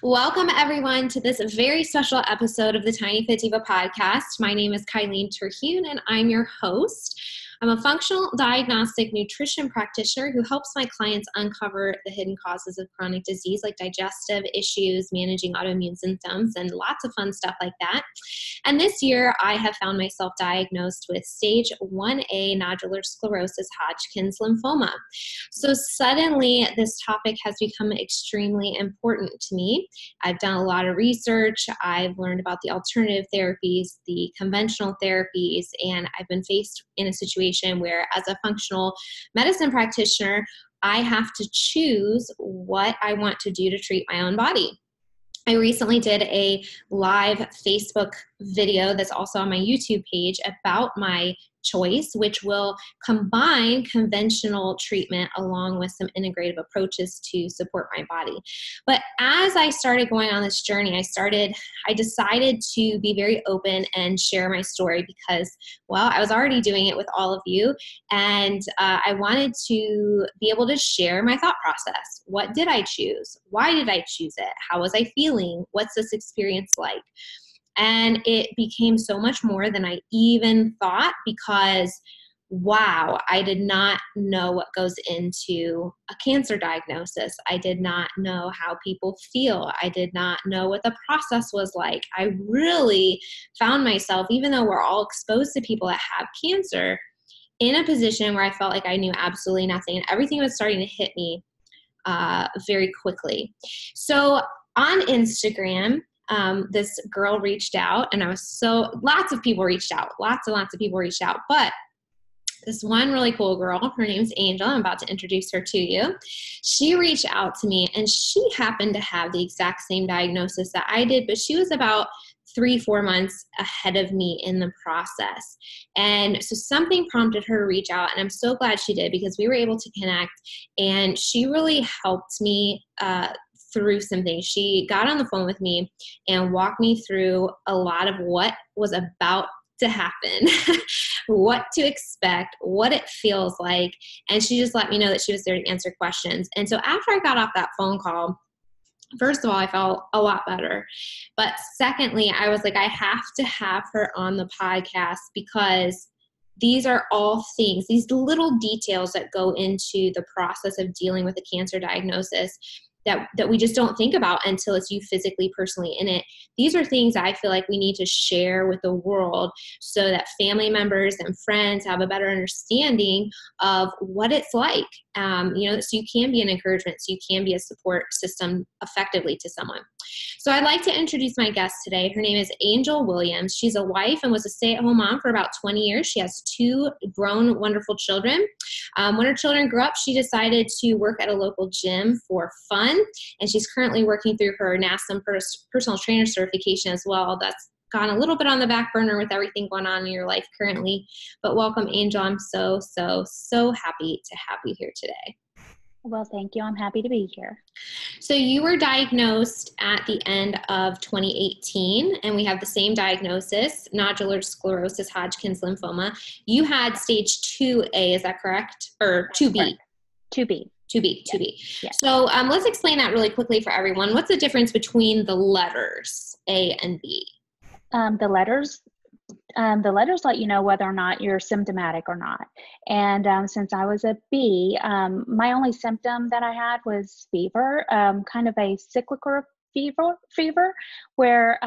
Welcome, everyone, to this very special episode of the Tiny Fit Diva podcast. My name is Kylene Terhune, and I'm your host. I'm a functional diagnostic nutrition practitioner who helps my clients uncover the hidden causes of chronic disease like digestive issues, managing autoimmune symptoms, and lots of fun stuff like that. And this year, I have found myself diagnosed with stage 1A nodular sclerosis Hodgkin's lymphoma. So suddenly, this topic has become extremely important to me. I've done a lot of research. I've learned about the alternative therapies, the conventional therapies, and I've been faced in a situation where, as a functional medicine practitioner, I have to choose what I want to do to treat my own body. I recently did a live Facebook video that's also on my YouTube page about my choice, which will combine conventional treatment along with some integrative approaches to support my body. But as I started going on this journey, I decided to be very open and share my story because, well, I was already doing it with all of you, and I wanted to be able to share my thought process. What did I choose? Why did I choose it? How was I feeling? What's this experience like? And it became so much more than I even thought because, wow, I did not know what goes into a cancer diagnosis. I did not know how people feel. I did not know what the process was like. I really found myself, even though we're all exposed to people that have cancer, in a position where I felt like I knew absolutely nothing, and everything was starting to hit me very quickly. So on Instagram, this girl reached out, and lots of people reached out, lots of people reached out, but this one really cool girl, her name's Angel, I'm about to introduce her to you. She reached out to me, and she happened to have the exact same diagnosis that I did, but she was about 3-4 months ahead of me in the process. And so something prompted her to reach out, and I'm so glad she did because we were able to connect, and she really helped me through some things. She got on the phone with me and walked me through a lot of what was about to happen, what to expect, what it feels like. And she just let me know that she was there to answer questions. And so after I got off that phone call, first of all, I felt a lot better. But secondly, I was like, I have to have her on the podcast because these are all things, these little details that go into the process of dealing with a cancer diagnosis that we just don't think about until it's you physically, personally in it. These are things I feel like we need to share with the world so that family members and friends have a better understanding of what it's like, so you can be an encouragement, so you can be a support system effectively to someone. So I'd like to introduce my guest today. Her name is Angel Williams. She's a wife and was a stay-at-home mom for about 20 years. She has 2 grown, wonderful children. When her children grew up, she decided to work at a local gym for fun, and she's currently working through her NASM personal trainer certification as well. That's gone a little bit on the back burner with everything going on in your life currently. But welcome, Angel. I'm so happy to have you here today. Well, thank you. I'm happy to be here. So you were diagnosed at the end of 2018, and we have the same diagnosis, nodular sclerosis Hodgkin's lymphoma. You had stage 2A, is that correct? Or 2B? Correct. 2B. 2B. Yes. So let's explain that really quickly for everyone. What's the difference between the letters A and B? The letters let you know whether or not you're symptomatic or not. And since I was a B, my only symptom that I had was fever, kind of a cyclical fever where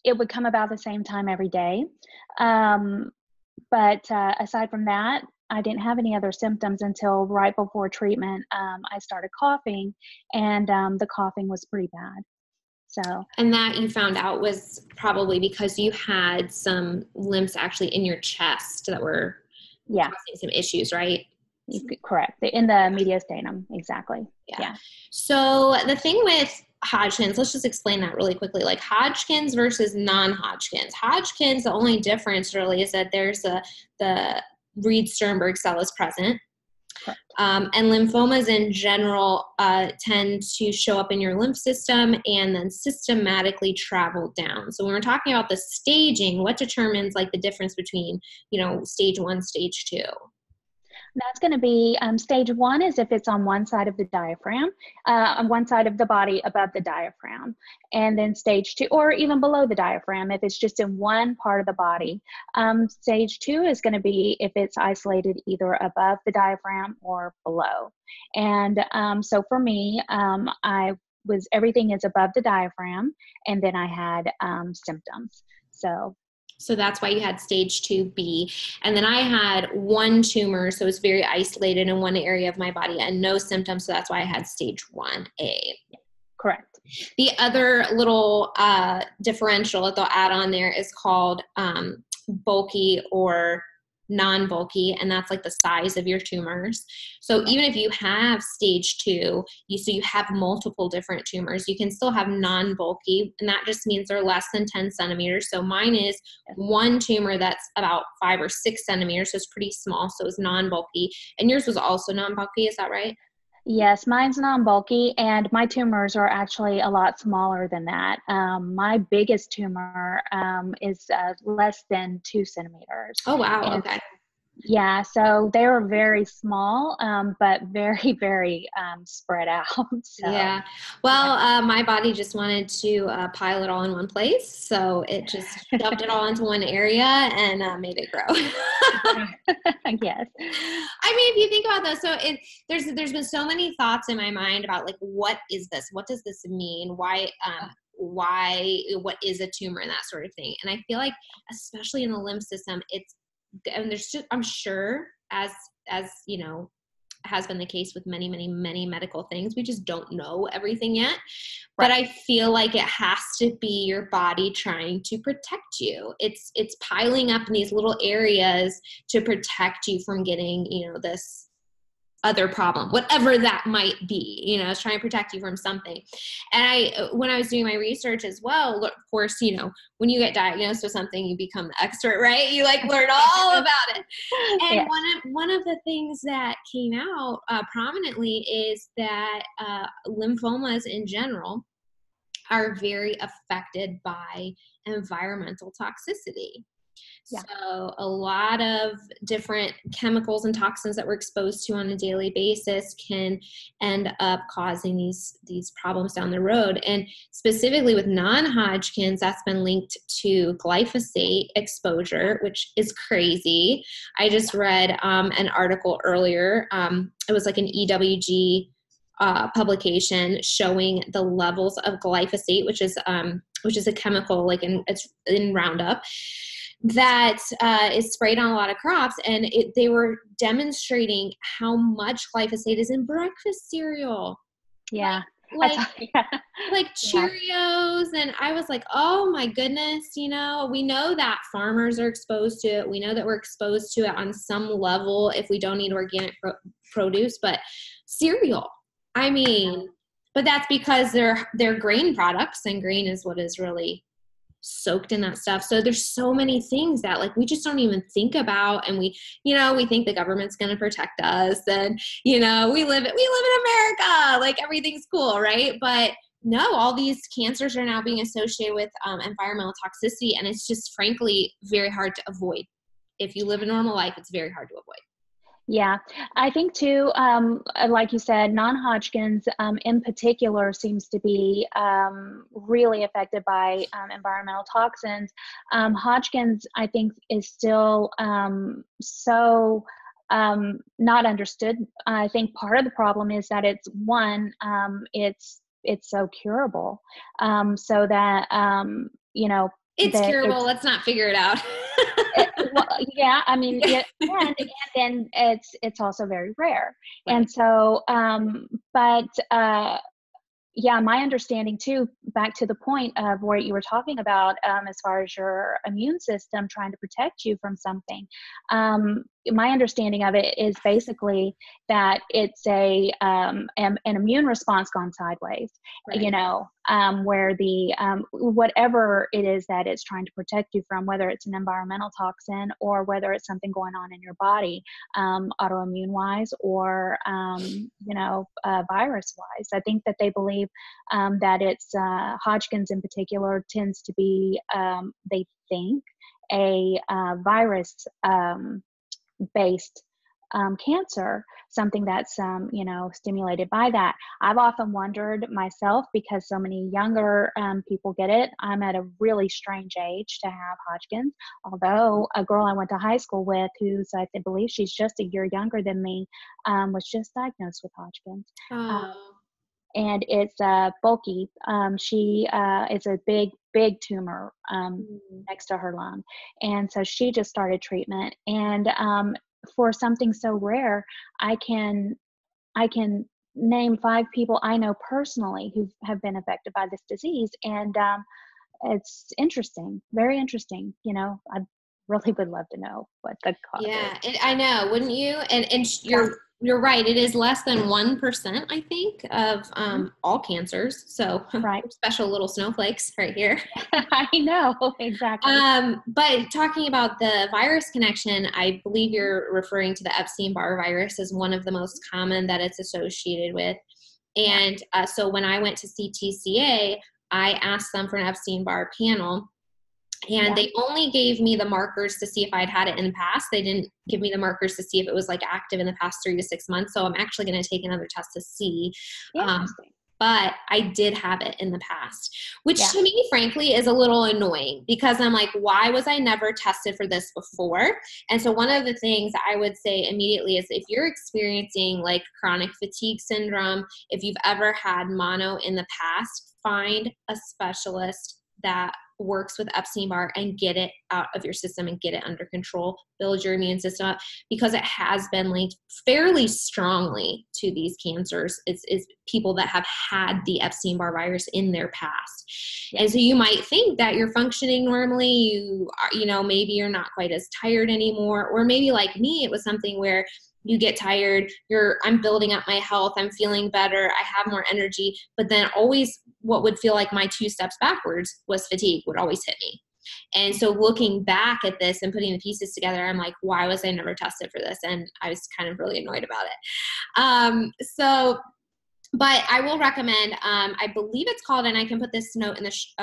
it would come about the same time every day. But aside from that, I didn't have any other symptoms until right before treatment. I started coughing, and the coughing was pretty bad. And that you found out was probably because you had some lymphs actually in your chest that were causing some issues, right? Correct. In the mediastinum, exactly. Yeah. So the thing with Hodgkin's, let's just explain that really quickly. Like Hodgkin's versus non-Hodgkin's. Hodgkin's, the only difference really is that there's the Reed-Sternberg cell is present. And lymphomas in general tend to show up in your lymph system and then systematically travel down. So when we're talking about the staging, what determines like the difference between, stage 1, stage 2? That's going to be stage 1 is if it's on one side of the diaphragm, on one side of the body above the diaphragm. And then stage 2, or even below the diaphragm, if it's just in one part of the body. Stage 2 is going to be if it's isolated either above the diaphragm or below. And so for me, everything is above the diaphragm, and then I had symptoms. So that's why you had stage 2B. And then I had one tumor, so it's very isolated in one area of my body and no symptoms. So that's why I had stage 1A. Correct. The other little differential that they'll add on there is called bulky or non-bulky, and that's like the size of your tumors. So even if you have stage 2, you have multiple different tumors, you can still have non-bulky, and that just means they're less than 10 centimeters. So mine is one tumor that's about 5 or 6 centimeters, so it's pretty small, so it's non-bulky. And yours was also non-bulky, is that right? Yes, mine's non-bulky, and my tumors are actually a lot smaller than that. My biggest tumor is less than 2 centimeters. Oh, wow. And okay. yeah, so they were very small, but very, very spread out. So, yeah. Well, my body just wanted to pile it all in one place. So it just shoved it all into one area and made it grow. Yes. I mean, if you think about this, so there's been so many thoughts in my mind about like, what is this? What does this mean? Why, what is a tumor and that sort of thing? And I feel like, especially in the lymph system, and there's just, I'm sure as you know, has been the case with many, many, many medical things. We just don't know everything yet. But I feel like it has to be your body trying to protect you. It's piling up in these little areas to protect you from getting, this other problem, whatever that might be, it's trying to protect you from something. And when I was doing my research as well, of course, when you get diagnosed with something, you become the expert, right? You learn all about it. And Yes. one of the things that came out prominently is that lymphomas in general are very affected by environmental toxicity. Yeah. So a lot of different chemicals and toxins that we're exposed to on a daily basis can end up causing these problems down the road. And specifically with non-Hodgkins, that's been linked to glyphosate exposure, which is crazy. I just read an article earlier. It was like an EWG publication showing the levels of glyphosate, which is a chemical it's in Roundup, that is sprayed on a lot of crops, and they were demonstrating how much glyphosate is in breakfast cereal. Yeah. Like Cheerios. And I was like, oh my goodness, we know that farmers are exposed to it. We know that we're exposed to it on some level if we don't eat organic produce, but cereal, I mean, but that's because they're grain products, and grain is what is really soaked in that stuff. So there's so many things that we just don't even think about, and we think the government's going to protect us, and we live in America, everything's cool, right? But no, all these cancers are now being associated with environmental toxicity, and it's just frankly very hard to avoid. If you live a normal life, it's very hard to avoid. Yeah, I think too, like you said, non-Hodgkins in particular seems to be really affected by environmental toxins. Hodgkins, I think, is still so not understood. I think part of the problem is that it's so curable, so that it's curable. Let's not figure it out. Well, yeah, I mean, and then it's also very rare. Right. And so, yeah, my understanding too, back to the point of what you were talking about, as far as your immune system trying to protect you from something. My understanding of it is basically that it's an immune response gone sideways, right. Where the whatever it is that it's trying to protect you from, whether it's an environmental toxin or whether it's something going on in your body, autoimmune wise or virus wise. I think that they believe that it's Hodgkin's in particular tends to be, they think, a virus based cancer, something that's, stimulated by that. I've often wondered myself, because so many younger people get it. I'm at a really strange age to have Hodgkins, although a girl I went to high school with, who's, I believe she's just a year younger than me, was just diagnosed with Hodgkins. Oh. And it's bulky. She it's a big tumor next to her lung, and so she just started treatment. And for something so rare, I can name 5 people I know personally who have been affected by this disease, and it's interesting, very interesting. I really would love to know what the cause Yeah, is. I know, wouldn't you? And you're right. It is less than 1%, I think, of Mhm. all cancers. So Right. special little snowflakes right here. I know, exactly. But talking about the virus connection, I believe you're referring to the Epstein-Barr virus as one of the most common that it's associated with. Yeah. And so when I went to CTCA, I asked them for an Epstein-Barr panel. And Yeah. they only gave me the markers to see if I'd had it in the past. They didn't give me the markers to see if it was like active in the past 3 to 6 months. So I'm actually going to take another test to see. Interesting. But I did have it in the past, which Yeah. to me, frankly, is a little annoying because I'm like, why was I never tested for this before? And so one of the things I would say immediately is if you're experiencing like chronic fatigue syndrome, if you've ever had mono in the past, find a specialist that works with Epstein-Barr and get it out of your system and get it under control, build your immune system up, because it has been linked fairly strongly to these cancers. It's people that have had the Epstein-Barr virus in their past. Yeah. And so you might think that you're functioning normally, you are, maybe you're not quite as tired anymore, or maybe like me, it was something where you get tired, I'm building up my health, I'm feeling better, I have more energy, but then always what would feel like my 2 steps backwards was fatigue would always hit me. And so looking back at this and putting the pieces together, I'm like, why was I never tested for this? And I was kind of really annoyed about it. But I will recommend, I believe it's called, and I can put this note in this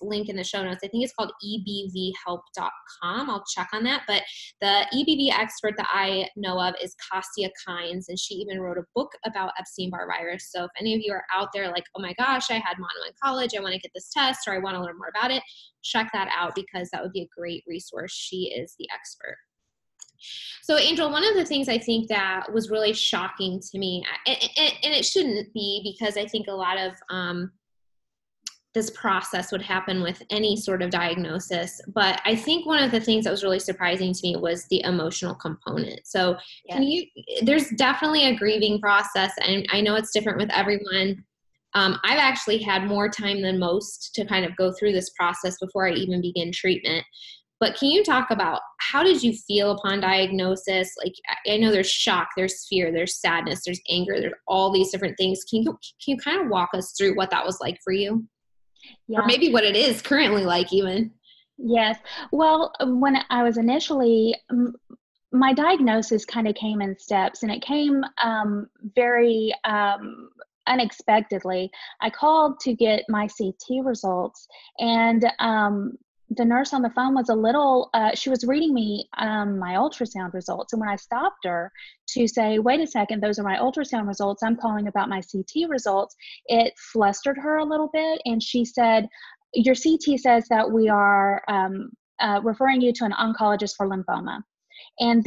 link in the show notes. I think it's called ebvhelp.com. I'll check on that. But the EBV expert that I know of is Kasia Kynes, and she even wrote a book about Epstein-Barr virus. So if any of you are out there like, oh my gosh, I had mono in college, I want to get this test, or I want to learn more about it, check that out because that would be a great resource. She is the expert. So, Angel, one of the things I think that was really shocking to me, and it shouldn't be because I think a lot of this process would happen with any sort of diagnosis, but I think one of the things that was really surprising to me was the emotional component. So, Yes. there's definitely a grieving process, and I know it's different with everyone. I've actually had more time than most to kind of go through this process before I even begin treatment. But can you talk about how did you feel upon diagnosis? Like, I know there's shock, there's fear, there's sadness, there's anger, there's all these different things. Can you kind of walk us through what that was like for you? Or Yeah. maybe what it is currently like even? Yes. Well, when I was initially, my diagnosis kind of came in steps, and it came very unexpectedly. I called to get my CT results, and the nurse on the phone was a little, she was reading me my ultrasound results. And when I stopped her to say, wait a second, those are my ultrasound results, I'm calling about my CT results, it flustered her a little bit. And she said, your CT says that we are referring you to an oncologist for lymphoma. And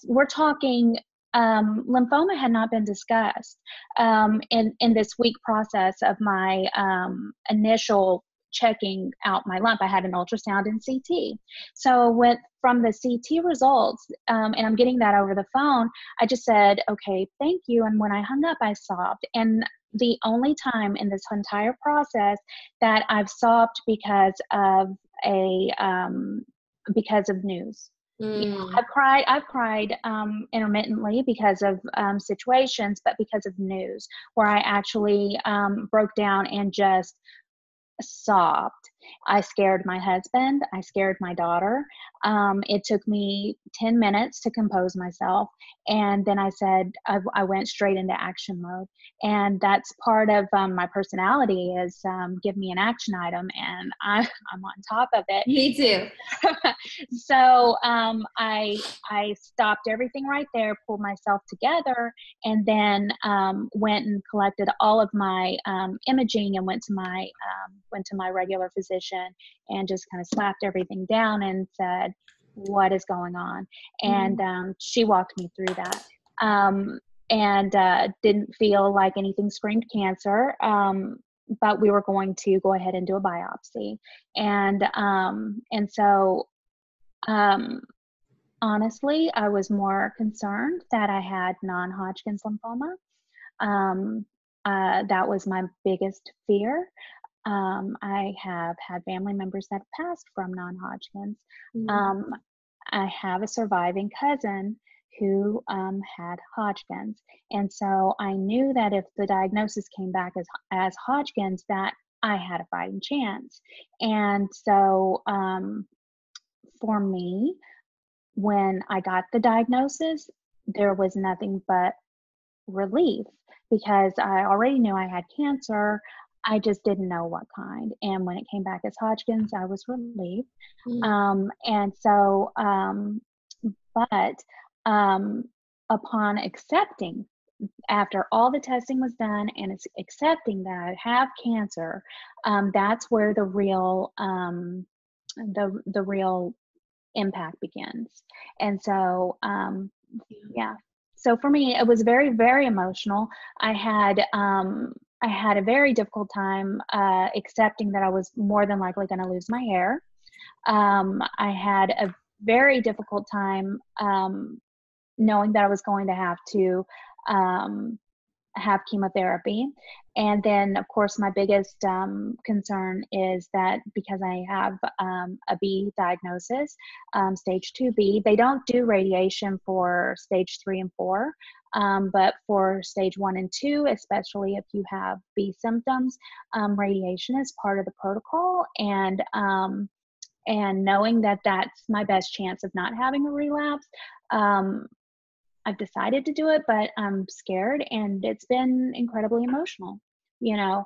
we're talking, lymphoma had not been discussed in this week process of my initial checking out my lump. I had an ultrasound and CT. So from the CT results, and I'm getting that over the phone, I just said, okay, thank you. And when I hung up, I sobbed. And the only time in this entire process that I've sobbed because of news. Mm. I've cried intermittently because of situations, but because of news, where I actually broke down and just sobbed. I scared my husband. I scared my daughter. It took me 10 minutes to compose myself. And then I said, I went straight into action mode. And that's part of my personality is give me an action item and I'm on top of it. Me too. So I stopped everything right there, pulled myself together, and then went and collected all of my imaging and went to my regular physician and just kind of slapped everything down and said, what is going on? And she walked me through that. And didn't feel like anything screamed cancer. But we were going to go ahead and do a biopsy. And so honestly, I was more concerned that I had non-Hodgkin's lymphoma. That was my biggest fear. I have had family members that passed from non-Hodgkin's. I have a surviving cousin who had Hodgkin's. And so I knew that if the diagnosis came back as Hodgkin's, that I had a fighting chance. And so for me, when I got the diagnosis, there was nothing but relief because I already knew I had cancer. I just didn't know what kind. And when it came back as Hodgkin's, I was relieved. And so, but upon accepting, after all the testing was done and it's accepting that I have cancer, that's where the real impact begins. And so, yeah. So for me, it was very, very emotional. I had a very difficult time accepting that I was more than likely going to lose my hair. I had a very difficult time knowing that I was going to have chemotherapy. And then, of course, my biggest concern is that because I have a B diagnosis, stage 2B, they don't do radiation for stage 3 and 4, but for stage 1 and 2, especially if you have B symptoms, radiation is part of the protocol. And knowing that that's my best chance of not having a relapse, I've decided to do it, but I'm scared, and it's been incredibly emotional, so,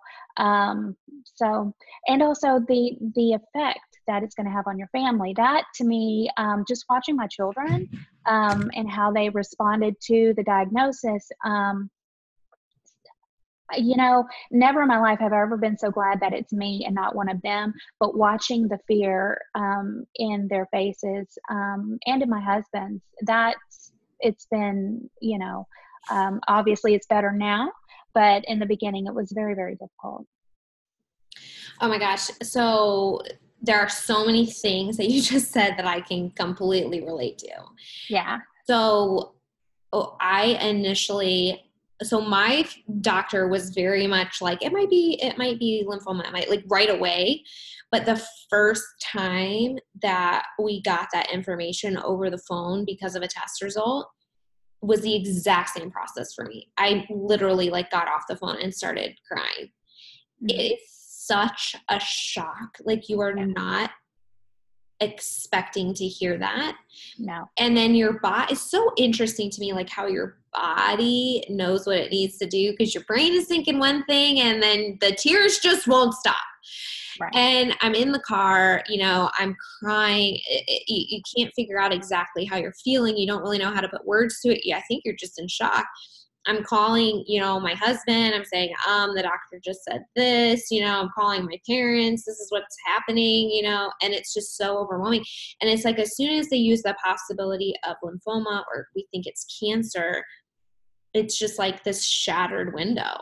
and also the effect that it's going to have on your family. That to me, just watching my children and how they responded to the diagnosis, never in my life have I ever been so glad that it's me and not one of them, but watching the fear in their faces and in my husband's, it's been, obviously it's better now, but in the beginning it was very, very difficult. Oh my gosh. So there are so many things that you just said that I can completely relate to. Yeah. So my doctor was very much like, it might be lymphoma. It might, like, right away. But the first time that we got that information over the phone because of a test result was the exact same process for me. I literally got off the phone and started crying. Mm-hmm. It is such a shock. You are not expecting to hear that. No. And then your body is so interesting to me, how your body knows what it needs to do, because your brain is thinking one thing and then the tears just won't stop. Right. And I'm in the car, I'm crying. You can't figure out exactly how you're feeling. You don't really know how to put words to it. I think you're just in shock. I'm calling, my husband. I'm saying, the doctor just said this, I'm calling my parents. This is what's happening, and it's just so overwhelming. And it's as soon as they use the possibility of lymphoma or we think it's cancer, it's just this shattered window.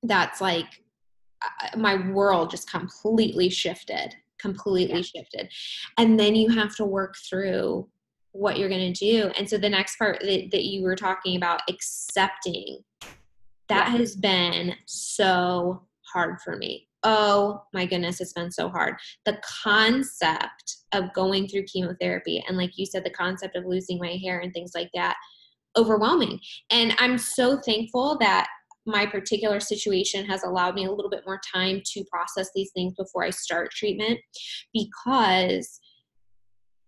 That's my world just completely shifted. And then you have to work through what you're going to do. And so the next part that you were talking about, accepting, that has been so hard for me. Oh my goodness, it's been so hard. The concept of going through chemotherapy and, like you said, the concept of losing my hair and things like that, overwhelming. And I'm so thankful that my particular situation has allowed me a little bit more time to process these things before I start treatment, because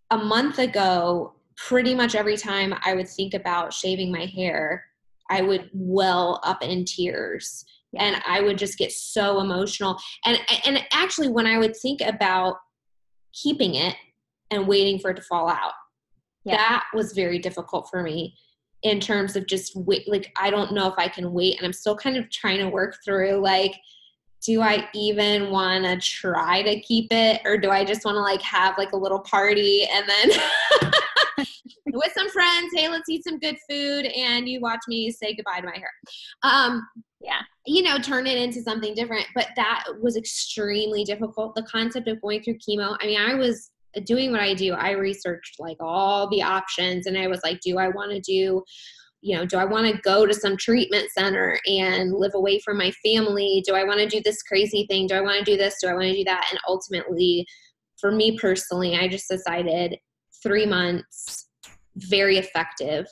a month ago, pretty much every time I would think about shaving my hair, I would well up in tears. Yeah. And I would just get so emotional. And actually, when I would think about keeping it and waiting for it to fall out, that was very difficult for me in terms of just wait. Like, I don't know if I can wait. And I'm still kind of trying to work through, like, do I even want to try to keep it, or do I just want to like have like a little party and then with some friends, hey, let's eat some good food and you watch me say goodbye to my hair. Turn it into something different. But that was extremely difficult. The concept of going through chemo. I mean, I was doing what I do. I researched like all the options, and I was like, do I want to go to some treatment center and live away from my family? Do I want to do this crazy thing? Do I want to do this? Do I want to do that? And ultimately, for me personally, I just decided 3 months, very effective.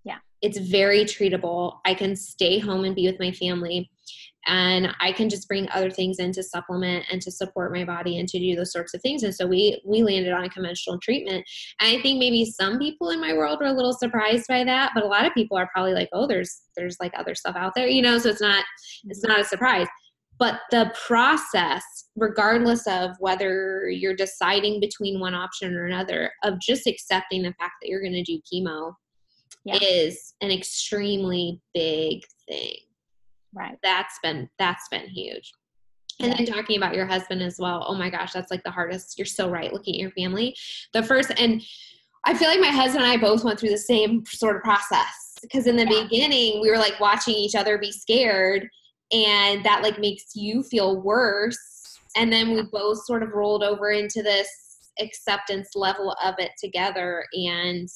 Yeah. It's very treatable. I can stay home and be with my family, and I can just bring other things in to supplement and to support my body and to do those sorts of things. And so we landed on a conventional treatment. And I think maybe some people in my world were a little surprised by that, but a lot of people are probably like, oh, there's like other stuff out there, so it's not a surprise. But the process, regardless of whether you're deciding between one option or another, of just accepting the fact that you're going to do chemo is an extremely big thing. Right. That's been huge. And then talking about your husband as well. Oh my gosh, that's like the hardest. You're so right. Looking at your family. And I feel like my husband and I both went through the same sort of process, because in the beginning we were like watching each other be scared, and that like makes you feel worse. And then we both sort of rolled over into this acceptance level of it together. And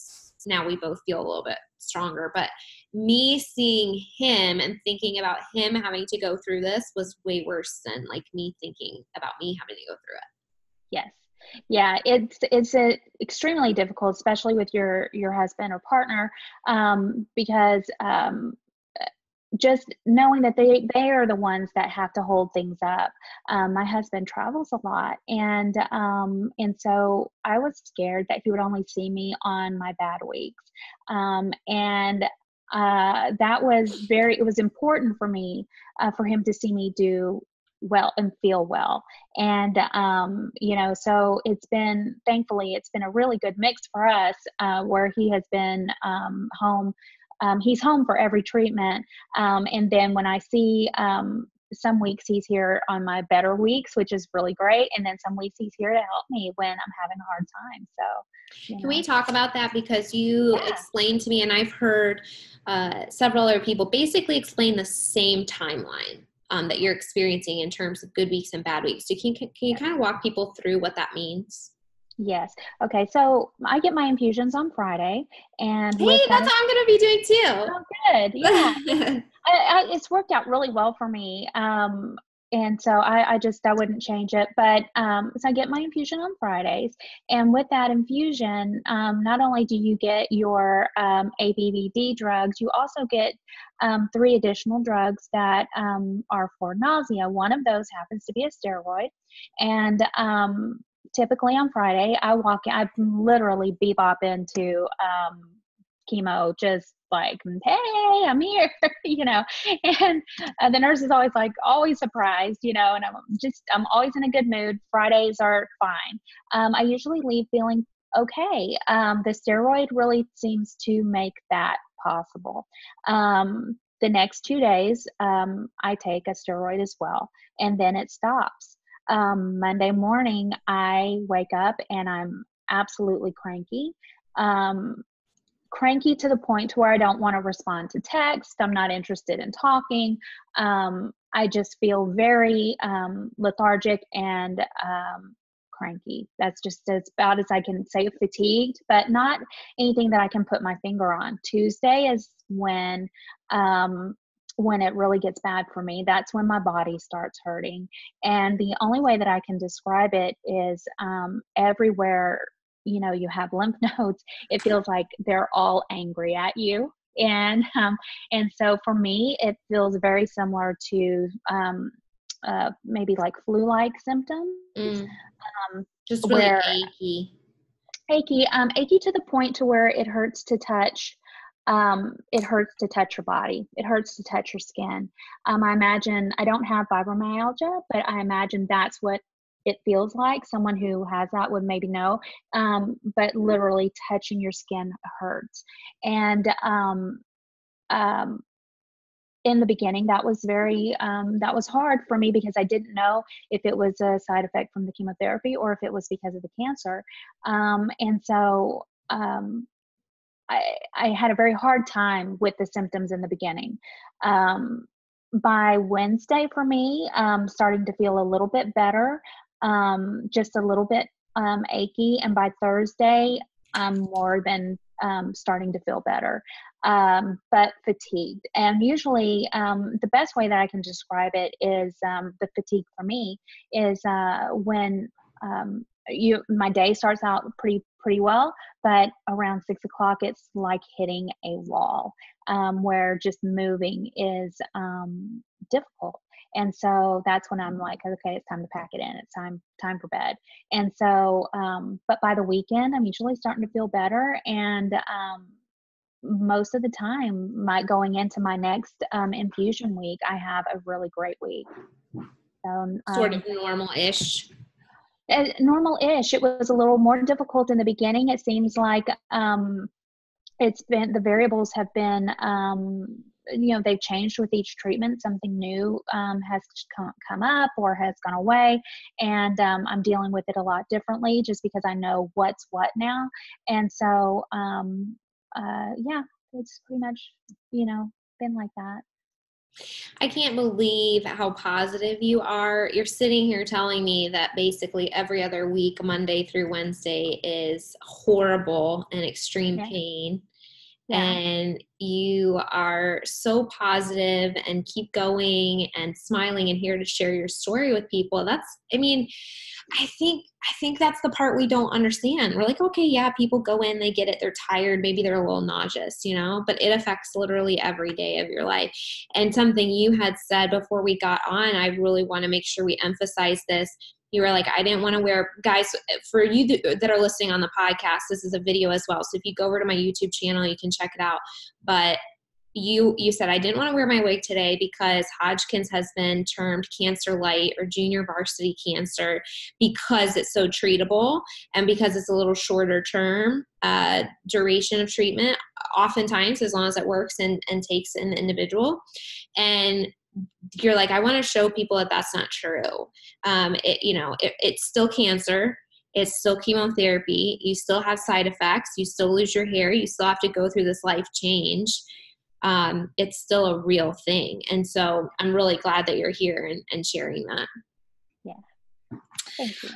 now we both feel a little bit stronger. But me seeing him and thinking about him having to go through this was way worse than like me thinking about me having to go through it. Yes. Yeah, it's extremely difficult, especially with your husband or partner, because just knowing that they are the ones that have to hold things up. My husband travels a lot, and so I was scared that he would only see me on my bad weeks, and that was it was important for me, for him to see me do well and feel well. And, so thankfully it's been a really good mix for us, where he has been, home. He's home for every treatment. And then when I see, some weeks he's here on my better weeks, which is really great. And then some weeks he's here to help me when I'm having a hard time. So, Can we talk about that? Because you explained to me, and I've heard several other people basically explain the same timeline that you're experiencing in terms of good weeks and bad weeks. So can you kind of walk people through what that means? Yes. Okay. So I get my infusions on Friday, and that's what I'm going to be doing too. Oh, good. Yeah. It's worked out really well for me. And so I wouldn't change it. But so I get my infusion on Fridays, and with that infusion, not only do you get your ABVD drugs, you also get 3 additional drugs that are for nausea. One of those happens to be a steroid, and typically on Friday, I literally bebop into chemo, just like, hey, I'm here, and the nurse is always surprised, and I'm always in a good mood. Fridays are fine. I usually leave feeling okay. The steroid really seems to make that possible. The next 2 days, I take a steroid as well, and then it stops. Monday morning, I wake up and I'm absolutely cranky. Cranky to the point to where I don't want to respond to text. I'm not interested in talking. I just feel very lethargic and cranky. That's just as about as I can say. Fatigued, but not anything that I can put my finger on. Tuesday is when it really gets bad for me. That's when my body starts hurting. And the only way that I can describe it is everywhere, you have lymph nodes, it feels like they're all angry at you. And so for me, it feels very similar to maybe like flu-like symptoms, Mm. Just really where achy. Achy to the point to where it hurts to touch. It hurts to touch your body. It hurts to touch your skin. I imagine, I don't have fibromyalgia, but I imagine that's what it feels like. Someone who has that would maybe know. But literally touching your skin hurts. And um, in the beginning, that was that was hard for me because I didn't know if it was a side effect from the chemotherapy or if it was because of the cancer. And so I had a very hard time with the symptoms in the beginning. By Wednesday for me, starting to feel a little bit better, just a little bit achy. And by Thursday, I'm more than starting to feel better, but fatigued. And usually, the best way that I can describe it is the fatigue for me is when my day starts out pretty well, but around 6 o'clock, it's like hitting a wall, where just moving is difficult. And so that's when I'm like, okay, it's time to pack it in. It's time for bed. And so, but by the weekend, I'm usually starting to feel better. And most of the time, going into my next infusion week, I have a really great week. So, Sort of normal-ish. Normal-ish. It was a little more difficult in the beginning. It seems like it's been, the variables have been, they've changed with each treatment. Something new has come up or has gone away, and I'm dealing with it a lot differently just because I know what's what now. And so, yeah, it's pretty much, been like that. I can't believe how positive you are. You're sitting here telling me that basically every other week, Monday through Wednesday, is horrible and extreme Yeah. pain. Yeah. And you are so positive and keep going and smiling and here to share your story with people. I think that's the part we don't understand. We're like, okay, yeah, people go in, they get it, they're tired, maybe they're a little nauseous, but it affects literally every day of your life. And something you had said before we got on, I really want to make sure we emphasize this. You were like, I didn't want to wear, guys, for you that are listening on the podcast, this is a video as well. So if you go over to my YouTube channel, you can check it out. But you said, I didn't want to wear my wig today because Hodgkins has been termed cancer light or junior varsity cancer because it's so treatable and because it's a little shorter term duration of treatment, oftentimes, as long as it works and takes an individual. And you're like, I want to show people that that's not true. It's still cancer. It's still chemotherapy. You still have side effects. You still lose your hair. You still have to go through this life change. It's still a real thing. And so I'm really glad that you're here and sharing that. Yeah. Thank you.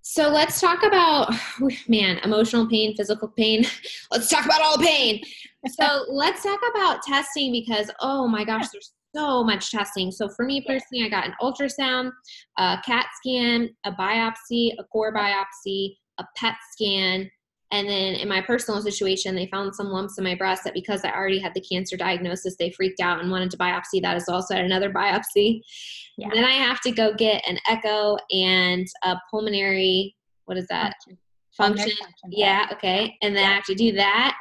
So let's talk about, emotional pain, physical pain. Let's talk about all the pain. So let's talk about testing because, oh my gosh, there's so much testing. So for me personally, I got an ultrasound, a CAT scan, a biopsy, a core biopsy, a PET scan. And then in my personal situation, they found some lumps in my breast that because I already had the cancer diagnosis, they freaked out and wanted to biopsy that as well. So I had another biopsy. Yeah. Then I have to go get an echo and a pulmonary, what is that? Function. Yeah. Okay. And then I have to do that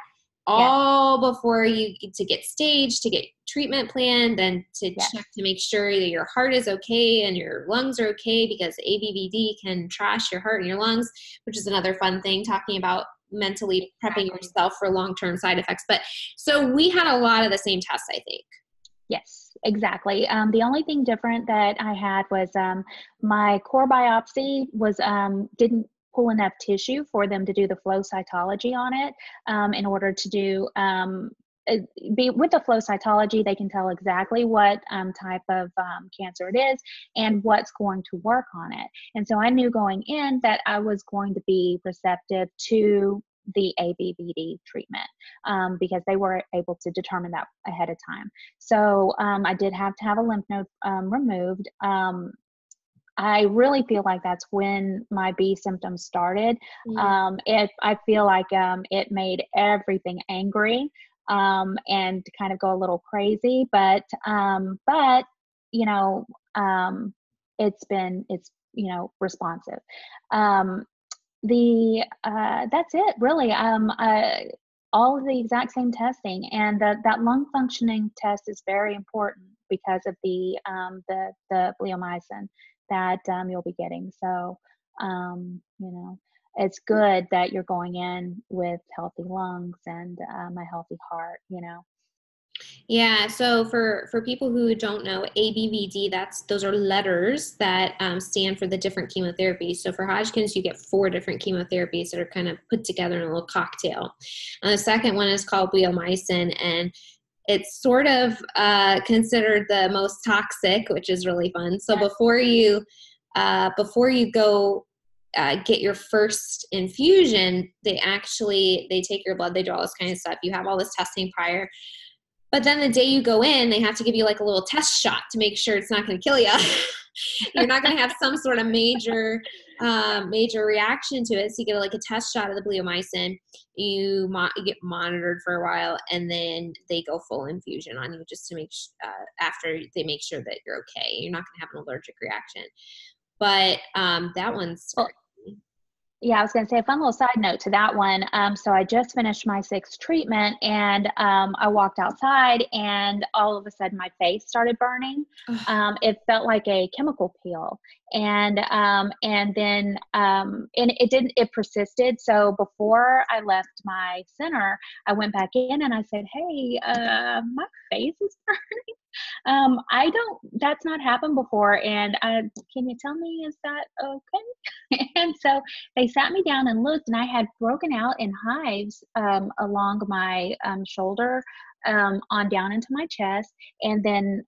all before you to get staged, to get treatment planned, then to check to make sure that your heart is okay and your lungs are okay because ABVD can trash your heart and your lungs, which is another fun thing, talking about mentally prepping yourself for long-term side effects. But so we had a lot of the same tests, I think. Yes, exactly. The only thing different that I had was my core biopsy was didn't pull enough tissue for them to do the flow cytology on it in order to do with the flow cytology, they can tell exactly what type of cancer it is and what's going to work on it. And so I knew going in that I was going to be receptive to the ABVD treatment because they were able to determine that ahead of time. So I did have to have a lymph node removed. I really feel like that's when my B symptoms started. I feel like it made everything angry. and kind of go a little crazy. But you know, it's responsive. Um, that's it really. All of the exact same testing, and that lung functioning test is very important because of the bleomycin that you'll be getting. So it's good that you're going in with healthy lungs and a healthy heart. Yeah, so for people who don't know, ABVD, those are letters that stand for the different chemotherapies. So for Hodgkins, you get 4 different chemotherapies that are kind of put together in a little cocktail. And the second one is called bleomycin, and it's sort of considered the most toxic, which is really fun. So before you go get your first infusion, they take your blood, they do all this kind of stuff. You have all this testing prior. But then the day you go in, they have to give you like a little test shot to make sure it's not going to kill you. You're not going to have some sort of major reaction to it. So you get like a test shot of the bleomycin. You get monitored for a while, and then they go full infusion on you just to after they make sure that you're okay. You're not going to have an allergic reaction. But that one's yeah, I was going to say a fun little side note to that one. So I just finished my 6th treatment, and I walked outside, and all of a sudden my face started burning. It felt like a chemical peel, and then it persisted. So before I left my center, I went back in and I said, "Hey, my face is burning." That's not happened before. And can you tell me, is that okay? And so they sat me down and looked, and I had broken out in hives along my shoulder on down into my chest. And then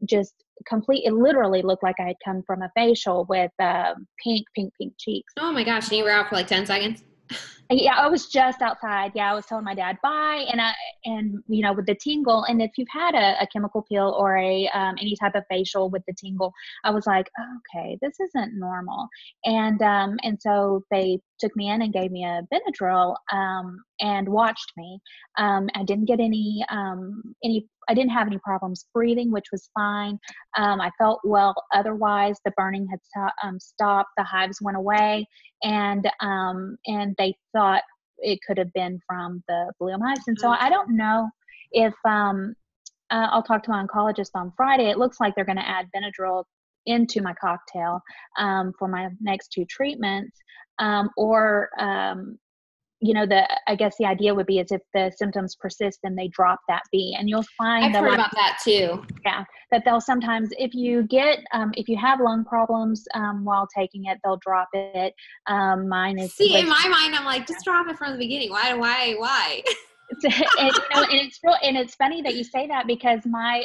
it literally looked like I had come from a facial with pink cheeks. Oh my gosh. And you were out for like 10 seconds? Yeah, I was just outside. Yeah, I was telling my dad bye, and with the tingle, and if you've had a chemical peel or any type of facial with the tingle, I was like, oh, okay, this isn't normal, and so they took me in and gave me a Benadryl and watched me. I didn't get I didn't have any problems breathing, which was fine. I felt well otherwise. The burning had stopped. The hives went away, and they thought it could have been from the bleomycin. So I don't know if I'll talk to my oncologist on Friday. It looks like they're going to add Benadryl into my cocktail for my next 2 treatments, I guess the idea would be is if the symptoms persist, then they drop that B, and you'll find I've heard about that too. Yeah, that they'll sometimes, if you have lung problems while taking it, they'll drop it. Mine is. See, in my mind, I'm like, just drop it from the beginning. Why? And it's funny that you say that, because my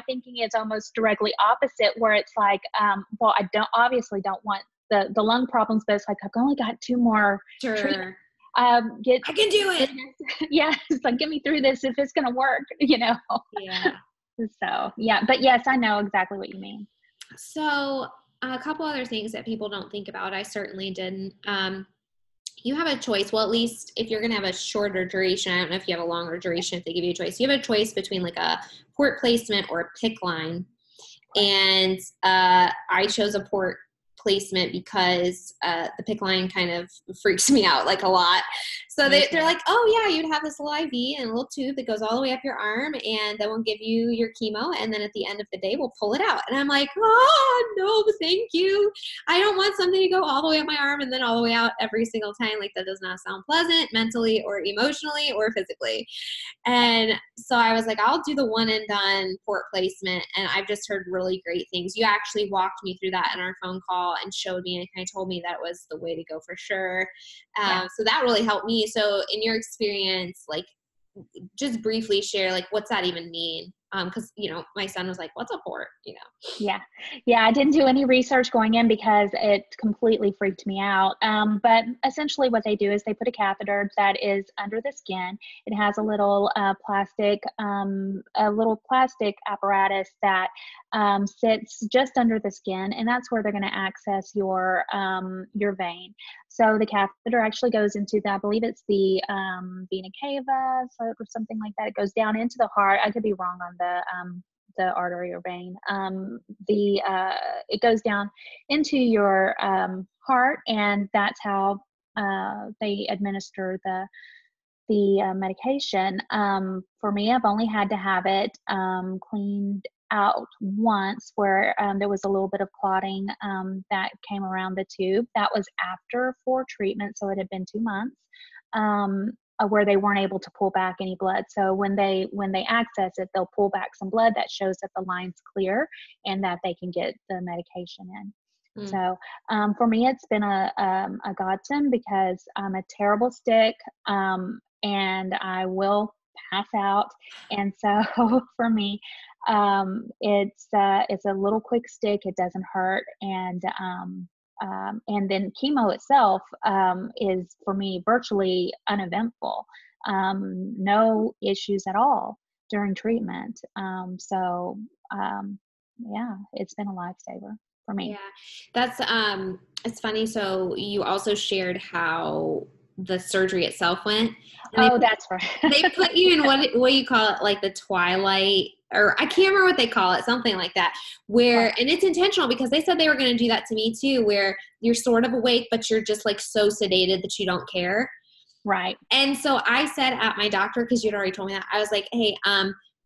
thinking is almost directly opposite, where it's like, well, I don't want the lung problems, but it's like, I've only got 2 more treatments. I can do it. Yeah, it's like, get me through this if it's gonna work, Yeah. So yeah, but yes, I know exactly what you mean. So a couple other things that people don't think about, I certainly didn't. You have a choice. Well, at least if you're gonna have a shorter duration, I don't know if you have a longer duration, if they give you a choice. You have a choice between like a port placement or a PICC line. And I chose a port placement because the PICC line kind of freaks me out like a lot. So they're like, oh yeah, you'd have this little IV and a little tube that goes all the way up your arm, and then we'll give you your chemo, and then at the end of the day we'll pull it out. And I'm like, oh no, thank you. I don't want something to go all the way up my arm and then all the way out every single time. Like, that does not sound pleasant mentally or emotionally or physically. And so I was like, I'll do the one and done port placement. And I've just heard really great things. You actually walked me through that in our phone call and showed me and kind of told me that was the way to go for sure. So that really helped me. So in your experience, like, just briefly share, like, what's that even mean? Because, my son was like, what's a port? Yeah. I didn't do any research going in because it completely freaked me out. But essentially what they do is they put a catheter that is under the skin. It has a little plastic apparatus that sits just under the skin, and that's where they're going to access your vein. So the catheter actually goes into I believe it's the vena cava or something like that. It goes down into the heart. I could be wrong on the artery or vein. It goes down into your heart, and that's how they administer the medication. For me, I've only had to have it cleaned out once, where there was a little bit of clotting that came around the tube. That was after 4 treatments, so it had been 2 months, where they weren't able to pull back any blood. So when they access it, they'll pull back some blood that shows that the line's clear and that they can get the medication in. So for me, it's been a godsend, because I'm a terrible stick, and I will pass out. And so for me, it's a little quick stick. It doesn't hurt. And then chemo itself is, for me, virtually uneventful. No issues at all during treatment. Yeah, it's been a lifesaver for me. Yeah, that's it's funny. So you also shared how the surgery itself went. Oh, that's right. They put you in what you call it, like the twilight, or I can't remember what they call it, something like that, where, and it's intentional, because they said they were going to do that to me too, where you're sort of awake, but you're just like so sedated that you don't care. Right. And so I said at my doctor, because you'd already told me that, I was like, hey,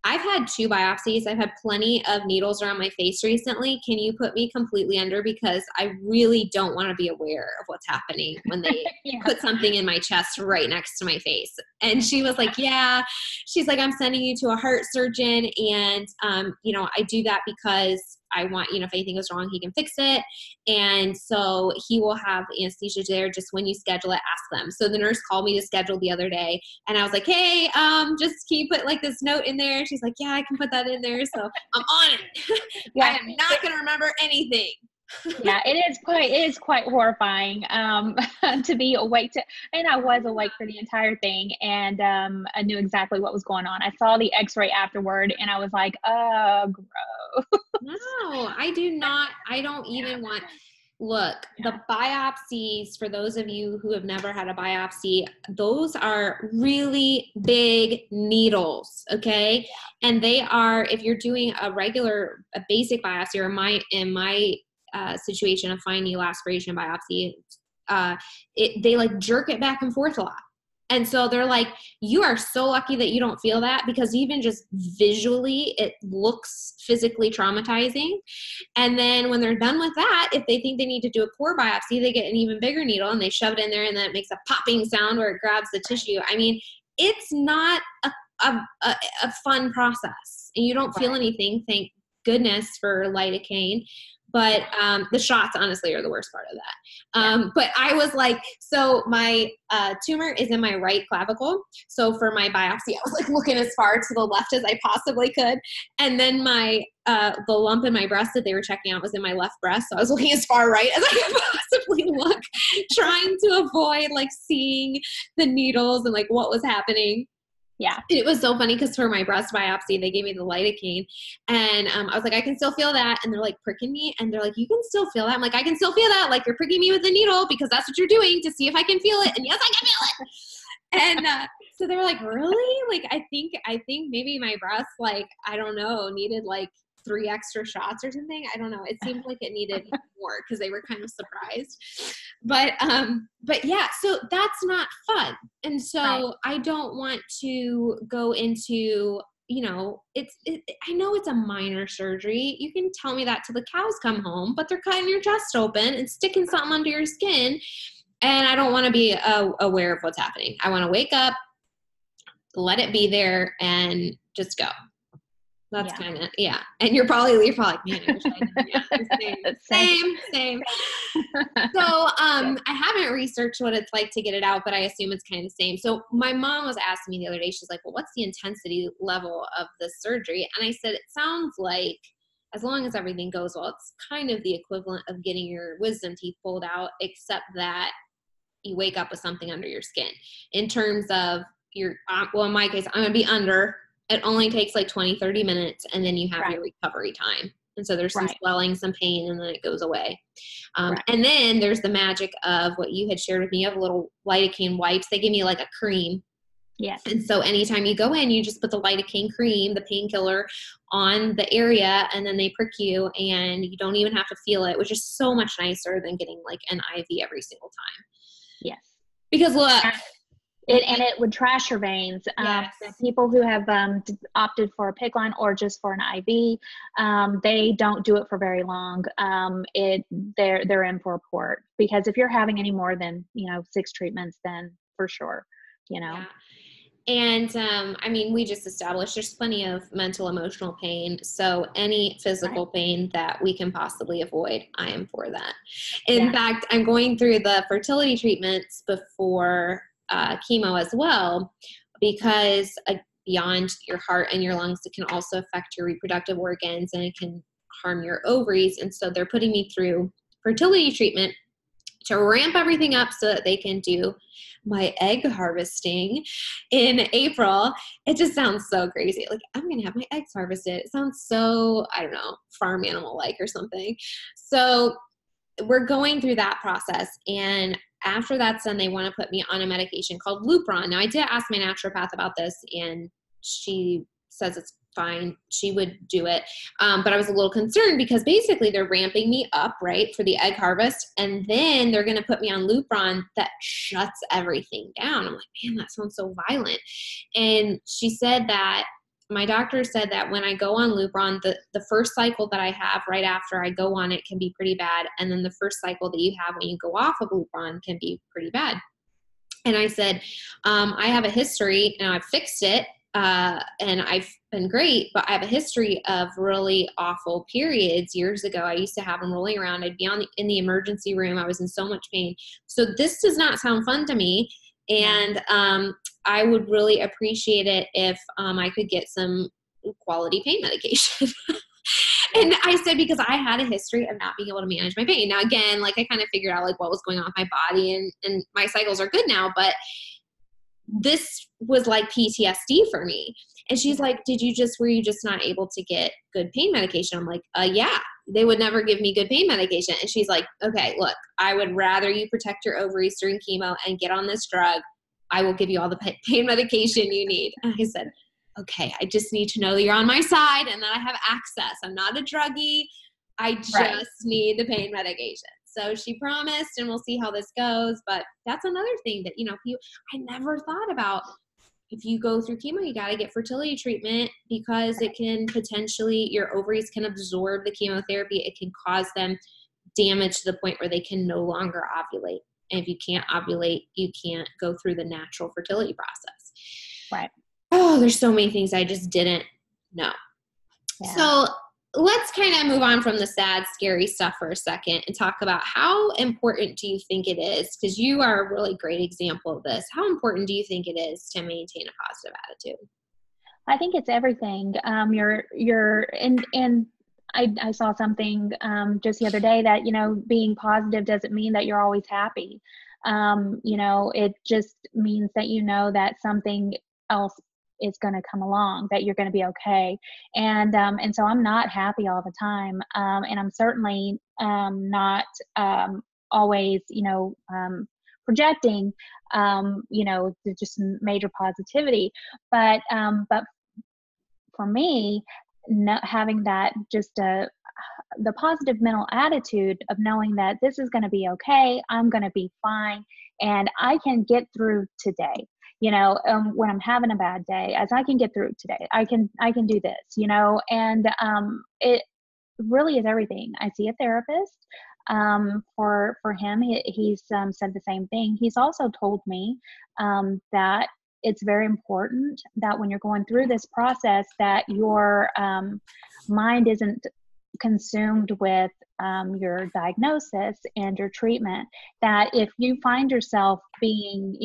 I've had 2 biopsies. I've had plenty of needles around my face recently. Can you put me completely under? Because I really don't want to be aware of what's happening when they put something in my chest right next to my face. And she was like, yeah. She's like, I'm sending you to a heart surgeon. And, I do that because I want, if anything goes wrong, he can fix it. And so he will have anesthesia there. Just when you schedule it, ask them. So the nurse called me to schedule the other day, and I was like, hey, just can you put like this note in there? And she's like, yeah, I can put that in there. So I'm on it. Yeah. I am not going to remember anything. Yeah, it is quite horrifying to be awake and I was awake for the entire thing, and I knew exactly what was going on. I saw the x-ray afterward, and I was like, oh, gross. No, I do not. I don't even want. Look, the biopsies, for those of you who have never had a biopsy, those are really big needles, okay? Yeah. And they are, if you're doing a basic biopsy, or in my situation, a fine needle aspiration biopsy, they like jerk it back and forth a lot. And so they're like, you are so lucky that you don't feel that, because even just visually, it looks physically traumatizing. And then when they're done with that, if they think they need to do a core biopsy, they get an even bigger needle and they shove it in there, and then it makes a popping sound where it grabs the tissue. I mean, it's not a fun process, and you don't feel anything, thank goodness for lidocaine. But the shots, honestly, are the worst part of that. But I was like, so my tumor is in my right clavicle. So for my biopsy, I was like looking as far to the left as I possibly could. And then the lump in my breast that they were checking out was in my left breast. So I was looking as far right as I could possibly look, trying to avoid like seeing the needles and like what was happening. Yeah. It was so funny, because for my breast biopsy, they gave me the lidocaine, and I was like, I can still feel that. And they're like pricking me, and they're like, you can still feel that. I'm like, I can still feel that. Like, you're pricking me with the needle because that's what you're doing to see if I can feel it. And yes, I can feel it. And so they were like, really? Like, I think maybe my breast, like, I don't know, needed like 3 extra shots or something. I don't know. It seemed like it needed more, because they were kind of surprised. But yeah, so that's not fun. And so I don't want to go into, I know it's a minor surgery. You can tell me that till the cows come home, but they're cutting your chest open and sticking something under your skin. And I don't want to be aware of what's happening. I want to wake up, let it be there, and just go. That's kind of, And you're probably like, man, I wish I did. Same. So I haven't researched what it's like to get it out, but I assume it's kind of the same. So my mom was asking me the other day, she's like, well, what's the intensity level of the surgery? And I said, it sounds like, as long as everything goes well, it's kind of the equivalent of getting your wisdom teeth pulled out, except that you wake up with something under your skin. In terms of in my case, I'm going to be under. It only takes like 20, 30 minutes, and then you have your recovery time. And so there's some Right. swelling, some pain, and then it goes away. Right. And then there's the magic of what you had shared with me. You have little lidocaine wipes. They give me like a cream. Yes. And so anytime you go in, you just put the lidocaine cream, the painkiller, on the area, and then they prick you, and you don't even have to feel it, which is so much nicer than getting like an IV every single time. Yes. Because look, it would trash your veins. yes. The people who have opted for a PICC line or just for an IV, they don't do it for very long. They're in for a port, because if you're having any more than 6 treatments, then for sure, Yeah. And I mean, we just established there's plenty of mental, emotional pain. So any physical pain that we can possibly avoid, I am for that. In fact, I'm going through the fertility treatments before chemo as well, because beyond your heart and your lungs, it can also affect your reproductive organs, and it can harm your ovaries. And so they're putting me through fertility treatment to ramp everything up so that they can do my egg harvesting in April. It just sounds so crazy. Like, I'm going to have my eggs harvested. It sounds so, I don't know, farm animal like or something. So we're going through that process. And after that's done, they want to put me on a medication called Lupron. Now, I did ask my naturopath about this, and she says it's fine. She would do it. But I was a little concerned because basically they're ramping me up, right, for the egg harvest. And then they're going to put me on Lupron that shuts everything down. I'm like, man, that sounds so violent. And she said that my doctor said that when I go on Lupron, the first cycle that I have right after I go on it can be pretty bad. And then the first cycle that you have when you go off of Lupron can be pretty bad. And I said, I have a history, and I've fixed it. And I've been great, but I have a history of really awful periods years ago. I used to have them rolling around. I'd be in the emergency room. I was in so much pain. So this does not sound fun to me. And I would really appreciate it if I could get some quality pain medication. And I said, because I had a history of not being able to manage my pain. Now, again, like I kind of figured out like what was going on with my body, and my cycles are good now, but this was like PTSD for me. And she's like, were you just not able to get good pain medication? I'm like, yeah, they would never give me good pain medication. And she's like, okay, look, I would rather you protect your ovaries during chemo and get on this drug. I will give you all the pain medication you need. And I said, okay, I just need to know that you're on my side and that I have access. I'm not a druggie. I just need the pain medication. So she promised, and we'll see how this goes. But that's another thing that, I never thought about. If you go through chemo, you got to get fertility treatment, because it can potentially, your ovaries can absorb the chemotherapy. It can cause them damage to the point where they can no longer ovulate. And if you can't ovulate, you can't go through the natural fertility process. Right. Oh, there's so many things I just didn't know. Yeah. So let's kind of move on from the sad, scary stuff for a second and talk about how important do you think it is? Because you are a really great example of this. How important do you think it is to maintain a positive attitude? I think it's everything. I saw something just the other day that, being positive doesn't mean that you're always happy. It just means that that something else is going to come along, that you're going to be okay. And so I'm not happy all the time. And I'm certainly not always, projecting, just major positivity. But for me, having that the positive mental attitude of knowing that this is going to be okay, I'm going to be fine, and I can get through today. When I'm having a bad day, as I can get through today, I can do this, and it really is everything. I see a therapist for him. He's said the same thing. He's also told me that it's very important that when you're going through this process, that your mind isn't consumed with your diagnosis and your treatment. That if you find yourself being,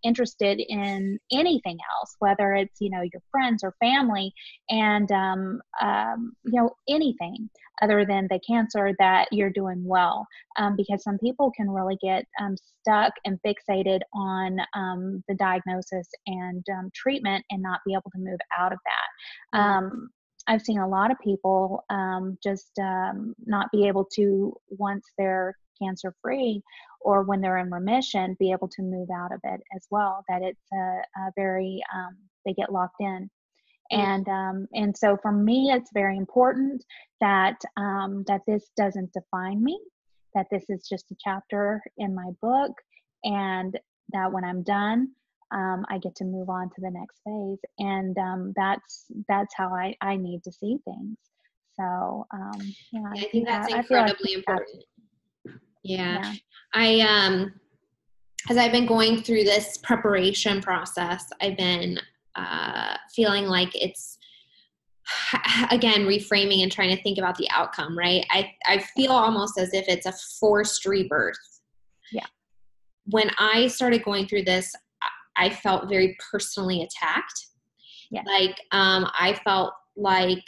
interested in anything else, whether it's, your friends or family, and, anything other than the cancer, that you're doing well. Because some people can really get stuck and fixated on the diagnosis and treatment and not be able to move out of that. I've seen a lot of people just not be able to, once they're cancer free or when they're in remission, be able to move out of it as well. That it's a very they get locked in. And so for me, it's very important that that this doesn't define me, that this is just a chapter in my book, and that when I'm done, I get to move on to the next phase. And that's how I need to see things. So yeah, I think that's I feel like incredibly important. Yeah. yeah. As I've been going through this preparation process, I've been feeling like it's, again, reframing and trying to think about the outcome, right? I feel almost as if it's a forced rebirth. Yeah. When I started going through this, I felt very personally attacked. Yeah. Like, I felt like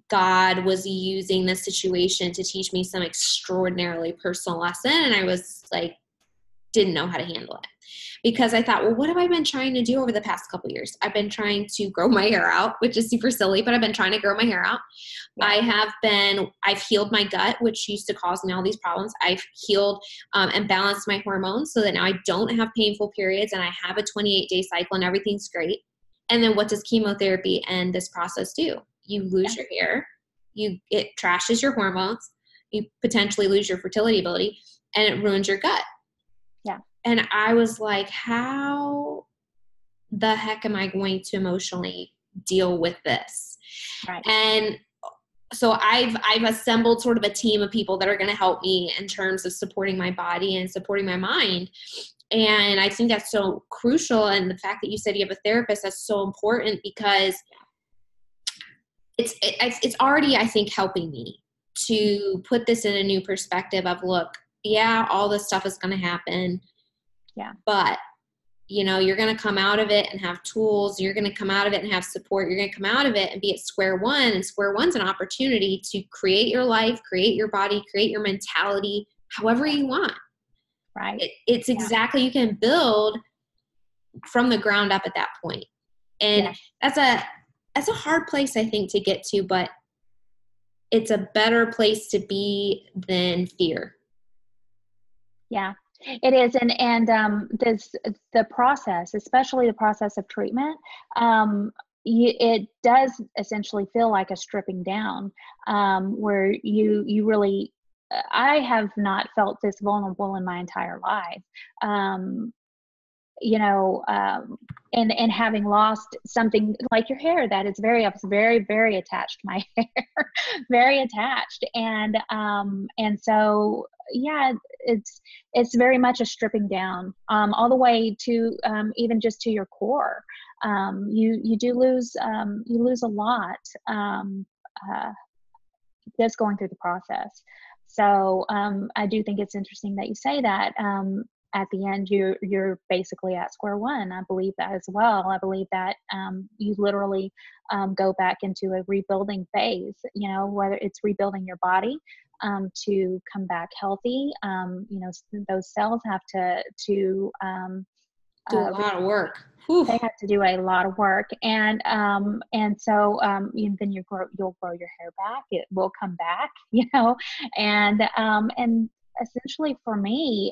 God was using this situation to teach me some extraordinarily personal lesson. And I was like, didn't know how to handle it, because I thought, well, what have I been trying to do over the past couple of years? I've been trying to grow my hair out, which is super silly, but I've been trying to grow my hair out. Yeah. I've healed my gut, which used to cause me all these problems. I've healed and balanced my hormones so that now I don't have painful periods and I have a 28-day cycle and everything's great. And then what does chemotherapy and this process do? You lose your hair, it trashes your hormones, you potentially lose your fertility ability, and it ruins your gut. Yeah. And I was like, how the heck am I going to emotionally deal with this? Right. And so I've assembled sort of a team of people that are going to help me in terms of supporting my body and supporting my mind. And I think that's so crucial. And the fact that you said you have a therapist, that's so important, because it's already, I think, helping me to put this in a new perspective of, look, yeah, all this stuff is going to happen. Yeah. But, you're going to come out of it and have tools. You're going to come out of it and have support. You're going to come out of it and be at square one. And square one's an opportunity to create your life, create your body, create your mentality, however you want. Right. It's exactly, you can build from the ground up at that point. And that's a hard place, I think, to get to, but it's a better place to be than fear. Yeah, it is. And the process, especially the process of treatment, it does essentially feel like a stripping down, where you really, I have not felt this vulnerable in my entire life. And having lost something like your hair that is very, very attached to my hair, very attached. And so, yeah, it's very much a stripping down, all the way to, even just to your core. You do lose, you lose a lot, just going through the process. So, I do think it's interesting that you say that, at the end, you're basically at square one. I believe that as well. I believe that you literally go back into a rebuilding phase, whether it's rebuilding your body to come back healthy. Those cells have to do a lot of work. Whew. They have to do a lot of work. And so then you'll grow your hair back. It will come back, and essentially for me,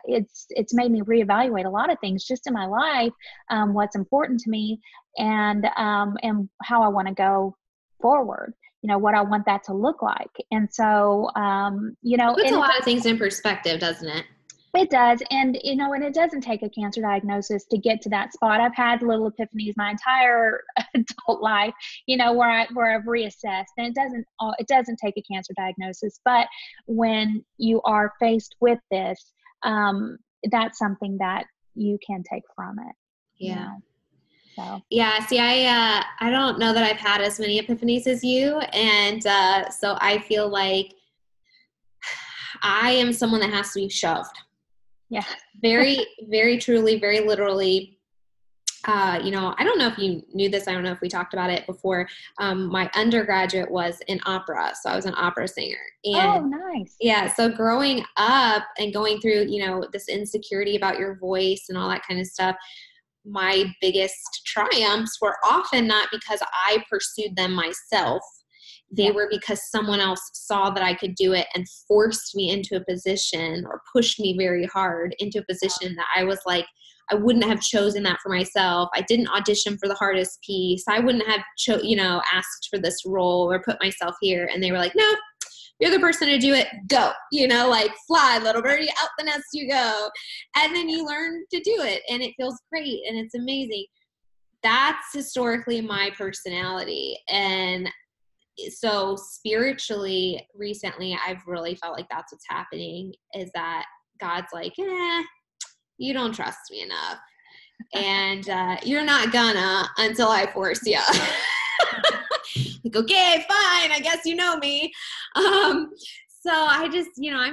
it's made me reevaluate a lot of things just in my life, what's important to me, and how I want to go forward, what I want that to look like. And so, it puts a lot of things in perspective, doesn't it? It does. And, and it doesn't take a cancer diagnosis to get to that spot. I've had little epiphanies my entire adult life, where I've reassessed, and it doesn't take a cancer diagnosis. But when you are faced with this, that's something that you can take from it. Yeah. So. Yeah. See, I don't know that I've had as many epiphanies as you. And, so I feel like I am someone that has to be shoved. Yeah. Very, very truly, very literally. I don't know if you knew this. I don't know if we talked about it before. My undergraduate was in opera. So I was an opera singer. And nice. Yeah. So growing up and going through, this insecurity about your voice and all that kind of stuff, my biggest triumphs were often not because I pursued them myself. They were because someone else saw that I could do it and forced me into a position, or pushed me very hard into a position that I was like, I wouldn't have chosen that for myself. I didn't audition for the hardest piece. I wouldn't have asked for this role or put myself here. And they were like, no, you're the person to do it. Go, like fly, little birdie, out the nest you go. And then you learn to do it, and it feels great and it's amazing. That's historically my personality. And so spiritually, recently, I've really felt like that's what's happening, is that God's like, you don't trust me enough. And you're not gonna until I force you. Like, okay, fine. I guess you know me. So I just, I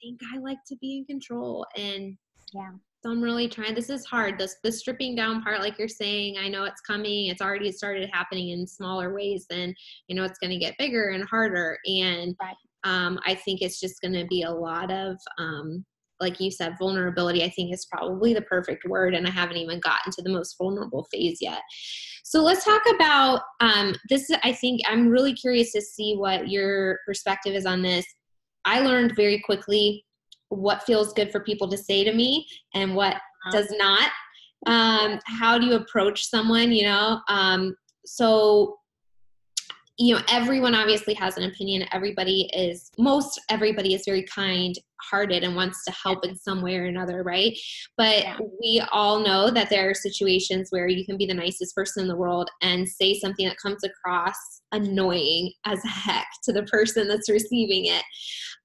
think I like to be in control. And so I'm really trying. This is hard. The stripping down part, like you're saying, I know it's coming. It's already started happening in smaller ways. Then, it's going to get bigger and harder. And I think it's just going to be a lot of, like you said, vulnerability, I think is probably the perfect word. And I haven't even gotten to the most vulnerable phase yet. So let's talk about this. I think I'm really curious to see what your perspective is on this. I learned very quickly what feels good for people to say to me and what does not. How do you approach someone, so everyone obviously has an opinion. Everybody is very kind-hearted and wants to help in some way or another, right? But we all know that there are situations where you can be the nicest person in the world and say something that comes across annoying as heck to the person that's receiving it.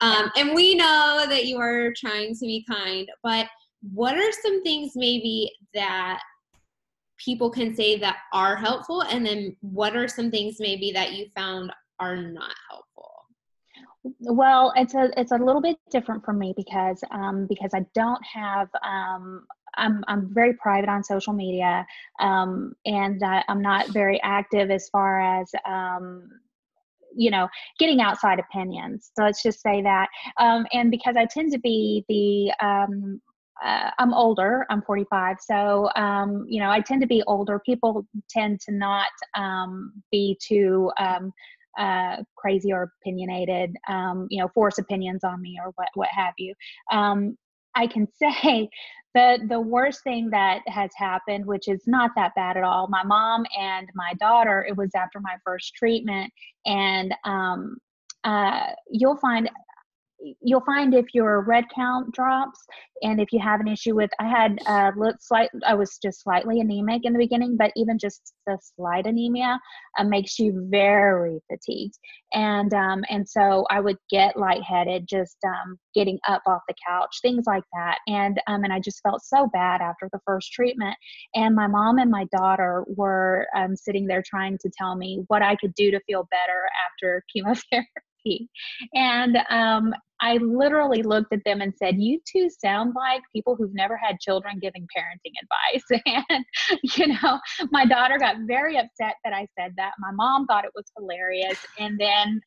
And we know that you are trying to be kind, but what are some things maybe that people can say that are helpful? And then what are some things maybe that you found are not helpful? Well, it's a little bit different for me because I don't have, I'm very private on social media, and I'm not very active as far as, getting outside opinions. So let's just say that. And because I tend to be I'm older, I'm 45. So, I tend to be older. People tend to not be too crazy or opinionated, force opinions on me or what have you. I can say the worst thing that has happened, which is not that bad at all. My mom and my daughter, it was after my first treatment, and you'll find if your red count drops, and if you have an issue with, I was just slightly anemic in the beginning, but even just the slight anemia makes you very fatigued. And so I would get lightheaded, just getting up off the couch, things like that. And I just felt so bad after the first treatment. And my mom and my daughter were sitting there trying to tell me what I could do to feel better after chemotherapy. And I literally looked at them and said, you two sound like people who've never had children giving parenting advice. And, my daughter got very upset that I said that. My mom thought it was hilarious. And then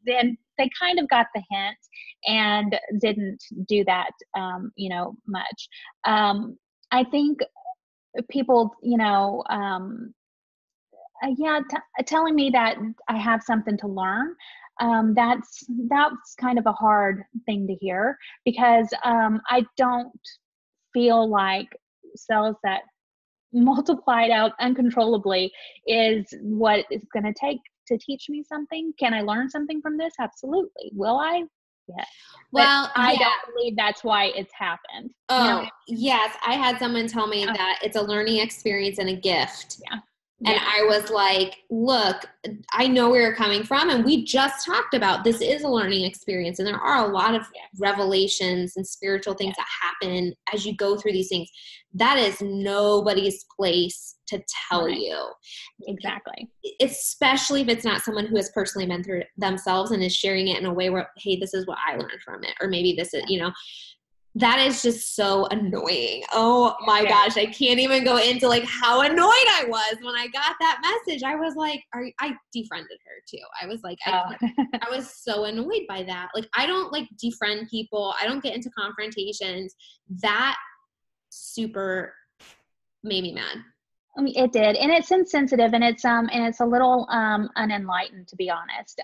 they kind of got the hint and didn't do that, much. I think people, telling me that I have something to learn, that's kind of a hard thing to hear, because I don't feel like cells that multiplied out uncontrollably is what it's going to take to teach me something. Can I learn something from this? Absolutely. Will I? Yeah. Well, but I don't believe that's why it's happened. Oh, yes. I had someone tell me that it's a learning experience and a gift. Yeah. And I was like, look, I know where you're coming from. And we just talked about this is a learning experience. And there are a lot of revelations and spiritual things that happen as you go through these things. That is nobody's place to tell you. Exactly. Especially if it's not someone who has personally been through it themselves and is sharing it in a way where, hey, this is what I learned from it. Or maybe this is, that is just so annoying. Oh my gosh. I can't even go into like how annoyed I was when I got that message. I was like, I defriended her too. I was like, I was so annoyed by that. Like, I don't like defriend people. I don't get into confrontations. That super made me mad. I mean, it did, and it's insensitive, and it's a little unenlightened, to be honest.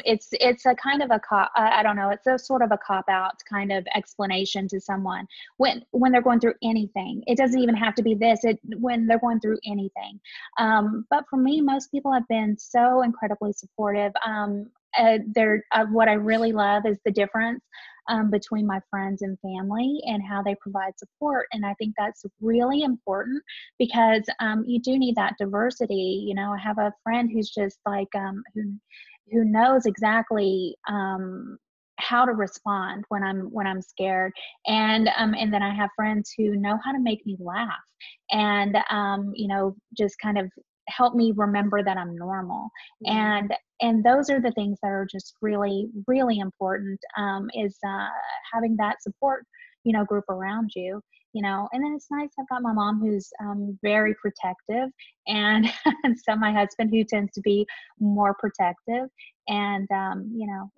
It's a kind of a cop. I don't know. It's a sort of a cop out kind of explanation to someone when they're going through anything. It doesn't even have to be this. When they're going through anything. But for me, most people have been so incredibly supportive. What I really love is the difference between my friends and family and how they provide support. And I think that's really important because you do need that diversity. You know, I have a friend who's just like, who knows exactly how to respond when I'm scared. And then I have friends who know how to make me laugh and, just kind of help me remember that I'm normal. And those are the things that are just really, really important, is having that support, group around you, and then it's nice. I've got my mom who's very protective and, and so my husband who tends to be more protective. And,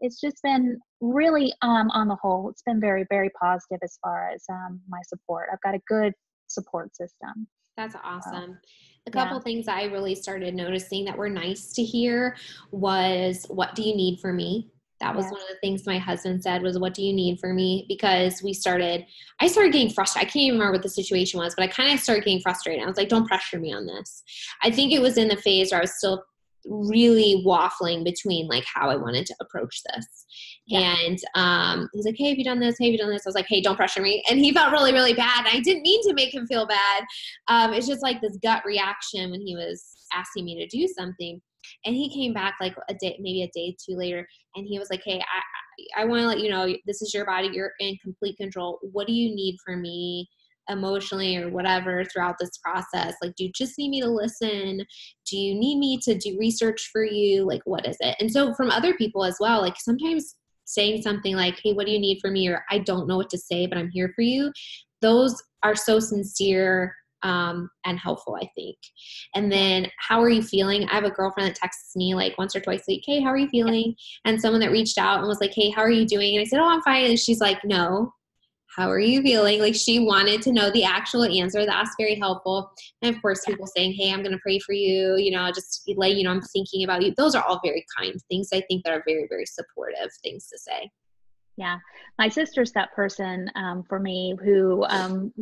it's just been really, on the whole, it's been very, very positive as far as my support. I've got a good support system. That's awesome. A Yeah. couple things I really started noticing that were nice to hear was, what do you need from me? That was Yes. one of the things my husband said was, what do you need from me? Because I started getting frustrated. I can't even remember what the situation was, but I kind of started getting frustrated. I was like, don't pressure me on this. I think it was in the phase where I was still really waffling between like how I wanted to approach this. Yeah. And he's like, hey, have you done this? Hey, have you done this? I was like, hey, don't pressure me. And he felt really, really bad. And I didn't mean to make him feel bad. It's just like this gut reaction when he was asking me to do something. And he came back like maybe a day or two later. And he was like, hey, I want to let you know, this is your body. You're in complete control. What do you need from me emotionally or whatever throughout this process? Like, do you just need me to listen? Do you need me to do research for you? Like, what is it? And so from other people as well, like sometimes saying something like, hey, what do you need from me? Or I don't know what to say, but I'm here for you. Those are so sincere and helpful, I think. And then, how are you feeling? I have a girlfriend that texts me like once or twice a week, hey, how are you feeling? And someone that reached out and was like, hey, how are you doing? And I said, oh, I'm fine. And she's like, no, how are you feeling? Like, she wanted to know the actual answer. That's very helpful. And of course, people saying, hey, I'm going to pray for you, just let you know I'm thinking about you. Those are all very kind things, I think, that are very, very supportive things to say. Yeah. My sister's that person for me who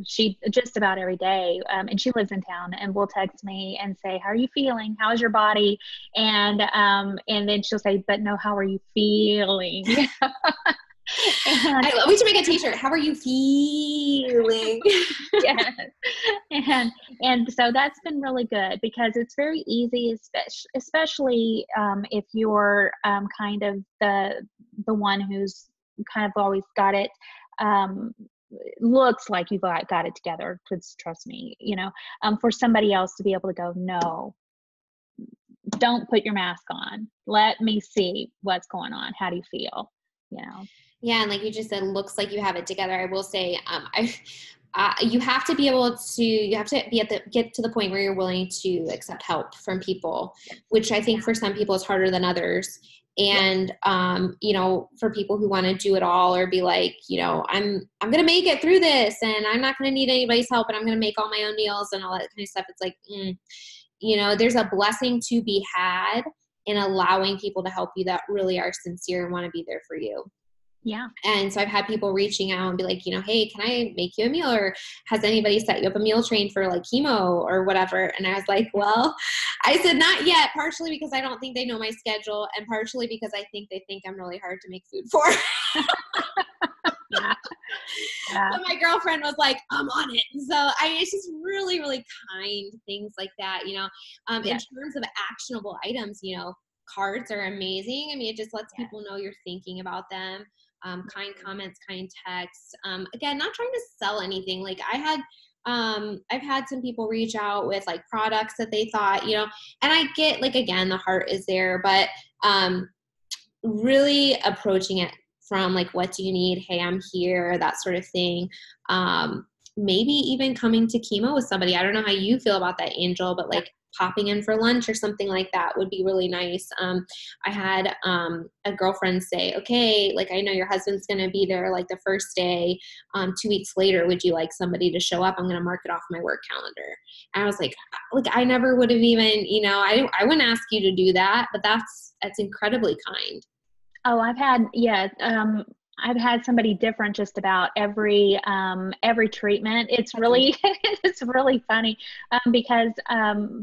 she just about every day, and she lives in town, and will text me and say, how are you feeling? How's your body? And then she'll say, but no, how are you feeling? We should make a t-shirt. How are you feeling? Yes. And so that's been really good because it's very easy, especially if you're kind of the one who's kind of always got it, looks like you've got it together, because trust me, for somebody else to be able to go, no, don't put your mask on. Let me see what's going on. How do you feel? Yeah. And like you just said, looks like you have it together. I will say, you have to be able to, get to the point where you're willing to accept help from people, which I think for some people is harder than others. And, for people who want to do it all or be like, I'm going to make it through this and I'm not going to need anybody's help and I'm going to make all my own meals and all that kind of stuff. It's like, there's a blessing to be had in allowing people to help you that really are sincere and want to be there for you. Yeah. And so I've had people reaching out and be like, hey, can I make you a meal? Or has anybody set you up a meal train for like chemo or whatever? And I was like, well, I said, not yet, partially because I don't think they know my schedule and partially because I think they think I'm really hard to make food for. Yeah. So my girlfriend was like, I'm on it. So it's just really, really kind things like that, in terms of actionable items, cards are amazing. I mean, it just lets people know you're thinking about them. Kind comments, kind texts. Again, not trying to sell anything. Like I've had some people reach out with like products that they thought, and I get like, again, the heart is there, but really approaching it from like, what do you need? Hey, I'm here, that sort of thing. maybe even coming to chemo with somebody. I don't know how you feel about that, Angel, but like popping in for lunch or something like that would be really nice. I had a girlfriend say, okay, like I know your husband's going to be there like the first day. 2 weeks later, would you like somebody to show up? I'm going to mark it off my work calendar. And I was like I never would have even, I wouldn't ask you to do that, but that's incredibly kind. Oh, I've had somebody different just about every treatment. It's really it's really funny because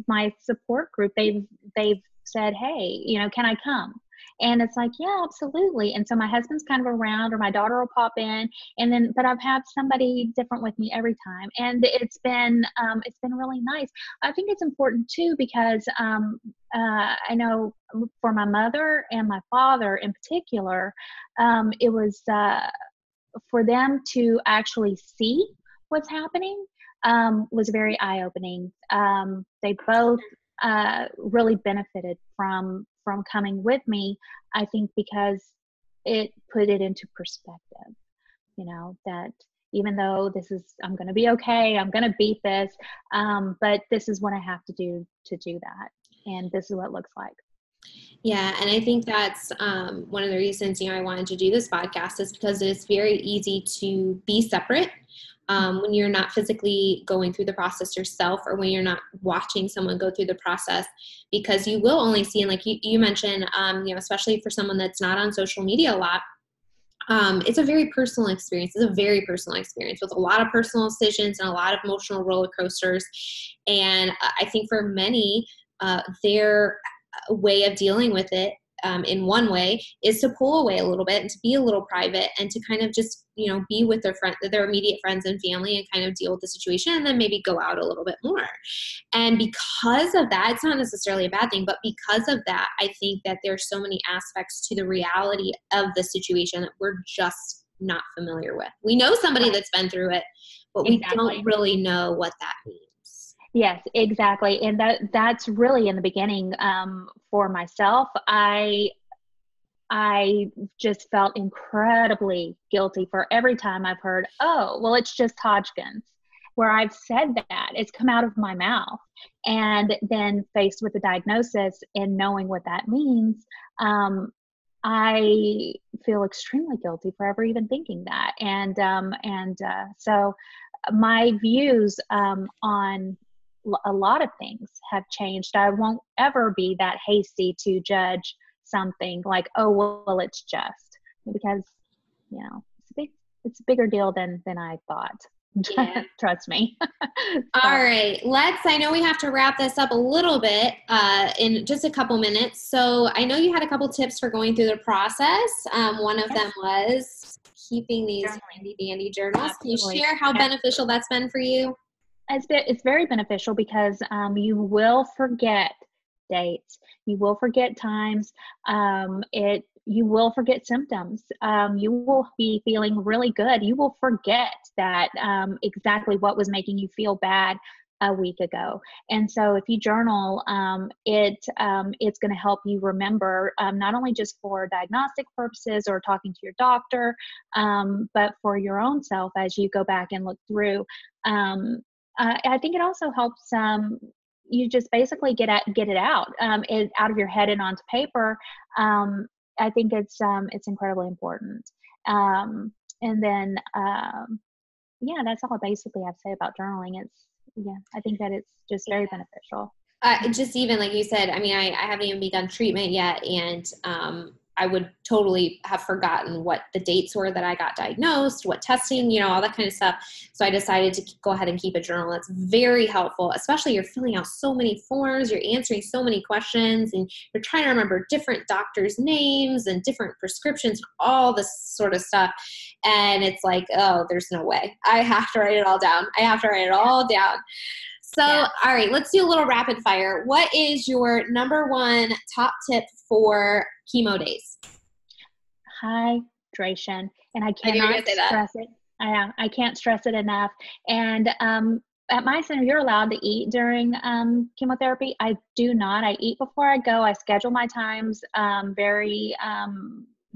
my support group they've said, hey, can I come? And it's like, yeah, absolutely. And so my husband's kind of around, or my daughter will pop in, and then but I've had somebody different with me every time, and it's been really nice. I think it's important too because I know for my mother and my father in particular, it was for them to actually see what's happening was very eye-opening. They both really benefited from coming with me, I think, because it put it into perspective, that even though I'm going to be okay, I'm going to beat this, but this is what I have to do that. And this is what it looks like. Yeah. And I think that's one of the reasons, I wanted to do this podcast is because it's very easy to be separate when you're not physically going through the process yourself, or when you're not watching someone go through the process, because you will only see, and like you mentioned, especially for someone that's not on social media a lot, it's a very personal experience. It's a very personal experience with a lot of personal decisions and a lot of emotional roller coasters. And I think for many, their way of dealing with it in one way is to pull away a little bit and to be a little private and to kind of just, be with their immediate friends and family and kind of deal with the situation, and then maybe go out a little bit more. And because of that, it's not necessarily a bad thing, but because of that, I think that there's so many aspects to the reality of the situation that we're just not familiar with. We know somebody that's been through it, but we don't really know what that means. Yes, exactly. And that's really in the beginning for myself. I just felt incredibly guilty for every time I've heard, oh, well, it's just Hodgkins, where I've said that. It's come out of my mouth. And then faced with the diagnosis and knowing what that means, I feel extremely guilty for ever even thinking that. So my views on a lot of things have changed. I won't ever be that hasty to judge something like, oh, well, it's just, because, it's a bigger deal than I thought. Yeah. Trust me. All right. I know we have to wrap this up a little bit in just a couple minutes. So I know you had a couple tips for going through the process. One of them was keeping these handy dandy journals. Absolutely. Can you share how beneficial that's been for you? It's very beneficial because you will forget dates, you will forget times, you will forget symptoms, you will be feeling really good, you will forget that exactly what was making you feel bad a week ago. And so if you journal, it's going to help you remember, not only just for diagnostic purposes or talking to your doctor, but for your own self as you go back and look through. I think it also helps you just basically get it out of your head and onto paper. I think it's incredibly important. And then that's all basically I have to say about journaling. I think that it's just very beneficial. Just even like you said, I mean, I haven't even begun treatment yet, and I would totally have forgotten what the dates were that I got diagnosed, what testing, all that kind of stuff. So I decided to go ahead and keep a journal. That's very helpful, especially you're filling out so many forms, you're answering so many questions, and you're trying to remember different doctors' names and different prescriptions, all this sort of stuff. And it's like, oh, there's no way. I have to write it all down. So, All right, let's do a little rapid fire. What is your number one top tip for chemo days? Hydration. And I cannot stress it. I can't stress it enough. And at my center, you're allowed to eat during chemotherapy. I do not. I eat before I go. I schedule my times very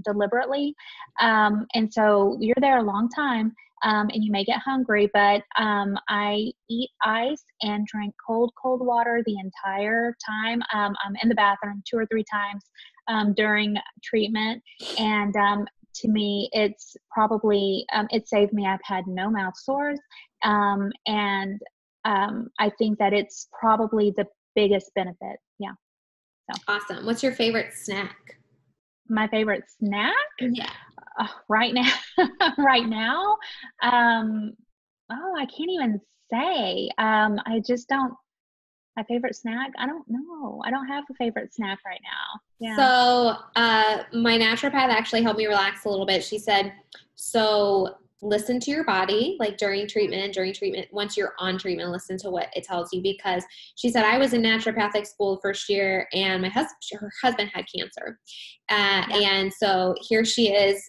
deliberately. And so you're there a long time, and you may get hungry, but I eat ice and drink cold water the entire time. I'm in the bathroom 2 or 3 times during treatment. And to me, it's probably, it saved me. I've had no mouth sores. And I think that it's probably the biggest benefit. Yeah. So. Awesome. What's your favorite snack? My favorite snack? Yeah. Right now, right now, I can't even say. I just don't. My favorite snack? I don't know. I don't have a favorite snack right now. Yeah. So my naturopath actually helped me relax a little bit. She said, so listen to your body, like during treatment, once you're on treatment, listen to what it tells you, because she said, I was in naturopathic school first year, and her husband had cancer. And so here she is,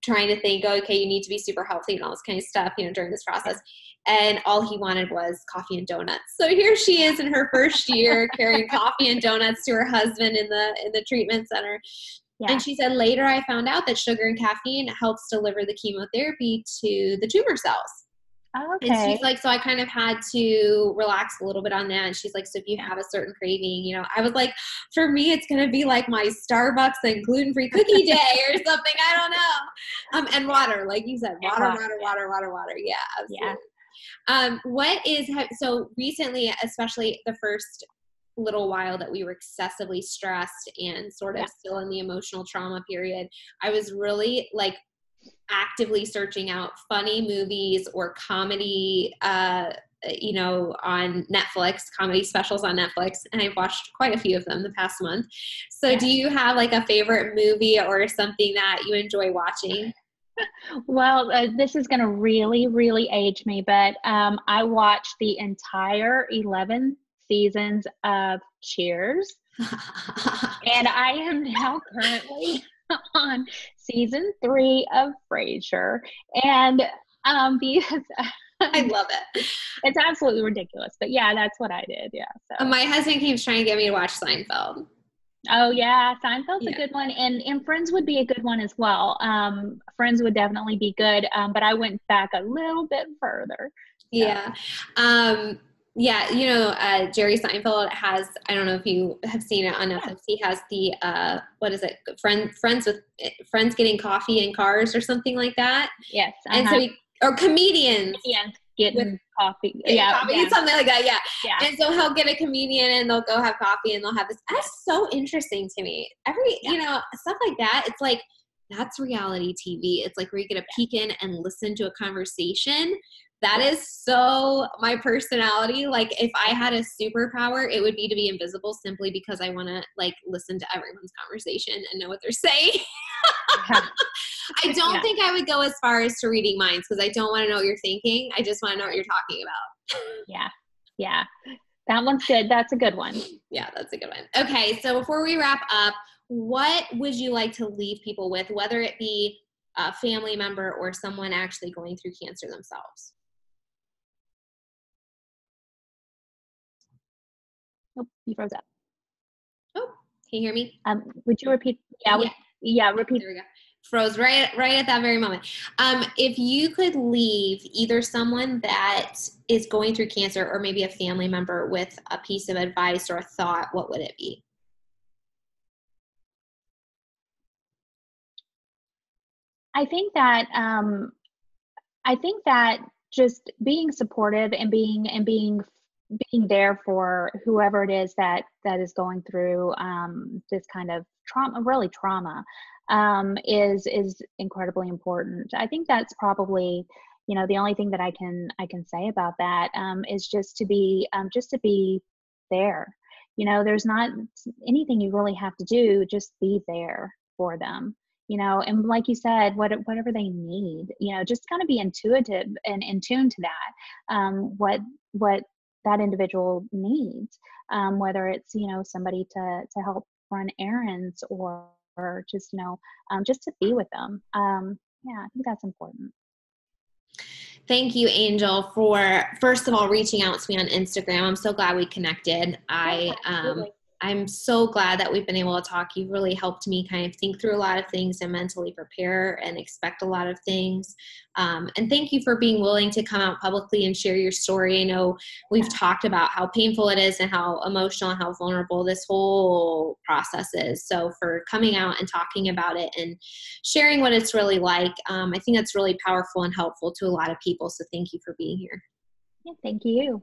trying to think, okay, you need to be super healthy and all this kind of stuff, during this process. And all he wanted was coffee and donuts. So here she is in her first year carrying coffee and donuts to her husband in the treatment center. Yeah. And she said, later I found out that sugar and caffeine helps deliver the chemotherapy to the tumor cells. Okay. And she's like, so I kind of had to relax a little bit on that. And she's like, so if you have a certain craving, I was like, for me, it's going to be like my Starbucks and gluten-free cookie day or something. I don't know. And water, like you said, water. Yeah, absolutely. So recently, especially the first little while that we were excessively stressed and sort of still in the emotional trauma period, I was really actively searching out funny movies or comedy, on Netflix, comedy specials on Netflix. And I've watched quite a few of them the past month. So do you have a favorite movie or something that you enjoy watching? Well, this is going to really, really age me, but I watched the entire 11 seasons of Cheers. And I am now currently on season 3 of Frasier. And because I love it. It's absolutely ridiculous. But yeah, that's what I did. Yeah. So my husband keeps trying to get me to watch Seinfeld. Oh yeah, Seinfeld's a good one, and Friends would be a good one as well. Friends would definitely be good, but I went back a little bit further. So. Yeah. Jerry Seinfeld has, I don't know if you have seen it on Netflix. He has the, what is it? Friends getting coffee in cars or something like that. Yes. And so comedians. Getting coffee. Something like that. Yeah. And so he'll get a comedian and they'll go have coffee and they'll have this. That's so interesting to me. Stuff like that. It's like, that's reality TV. It's like where you get a peek in and listen to a conversation. That is so my personality. Like if I had a superpower, it would be to be invisible, simply because I want to listen to everyone's conversation and know what they're saying. I don't think I would go as far as to reading minds, because I don't want to know what you're thinking. I just want to know what you're talking about. Yeah. That one's good. That's a good one. Yeah, that's a good one. Okay. So before we wrap up, what would you like to leave people with, whether it be a family member or someone actually going through cancer themselves? Oh, you froze up. Oh, can you hear me? Would you repeat? Yeah, repeat. There we go. Froze right at that very moment. If you could leave either someone that is going through cancer or maybe a family member with a piece of advice or a thought, what would it be? I think that just being supportive and being there for whoever it is that is going through this kind of trauma, is incredibly important. I think that's probably, the only thing that I can say about that is just to be there. There's not anything you really have to do, just be there for them. And like you said, whatever they need, just kind of be intuitive and in tune to that, what that individual needs, whether it's, somebody to help run errands or just, just to be with them. I think that's important. Thank you, Angel, for first of all reaching out to me on Instagram. I'm so glad we connected. I'm so glad that we've been able to talk. You've really helped me kind of think through a lot of things and mentally prepare and expect a lot of things. And thank you for being willing to come out publicly and share your story. I know we've talked about how painful it is and how emotional and how vulnerable this whole process is. So for coming out and talking about it and sharing what it's really like, I think that's really powerful and helpful to a lot of people. So thank you for being here. Yeah, thank you.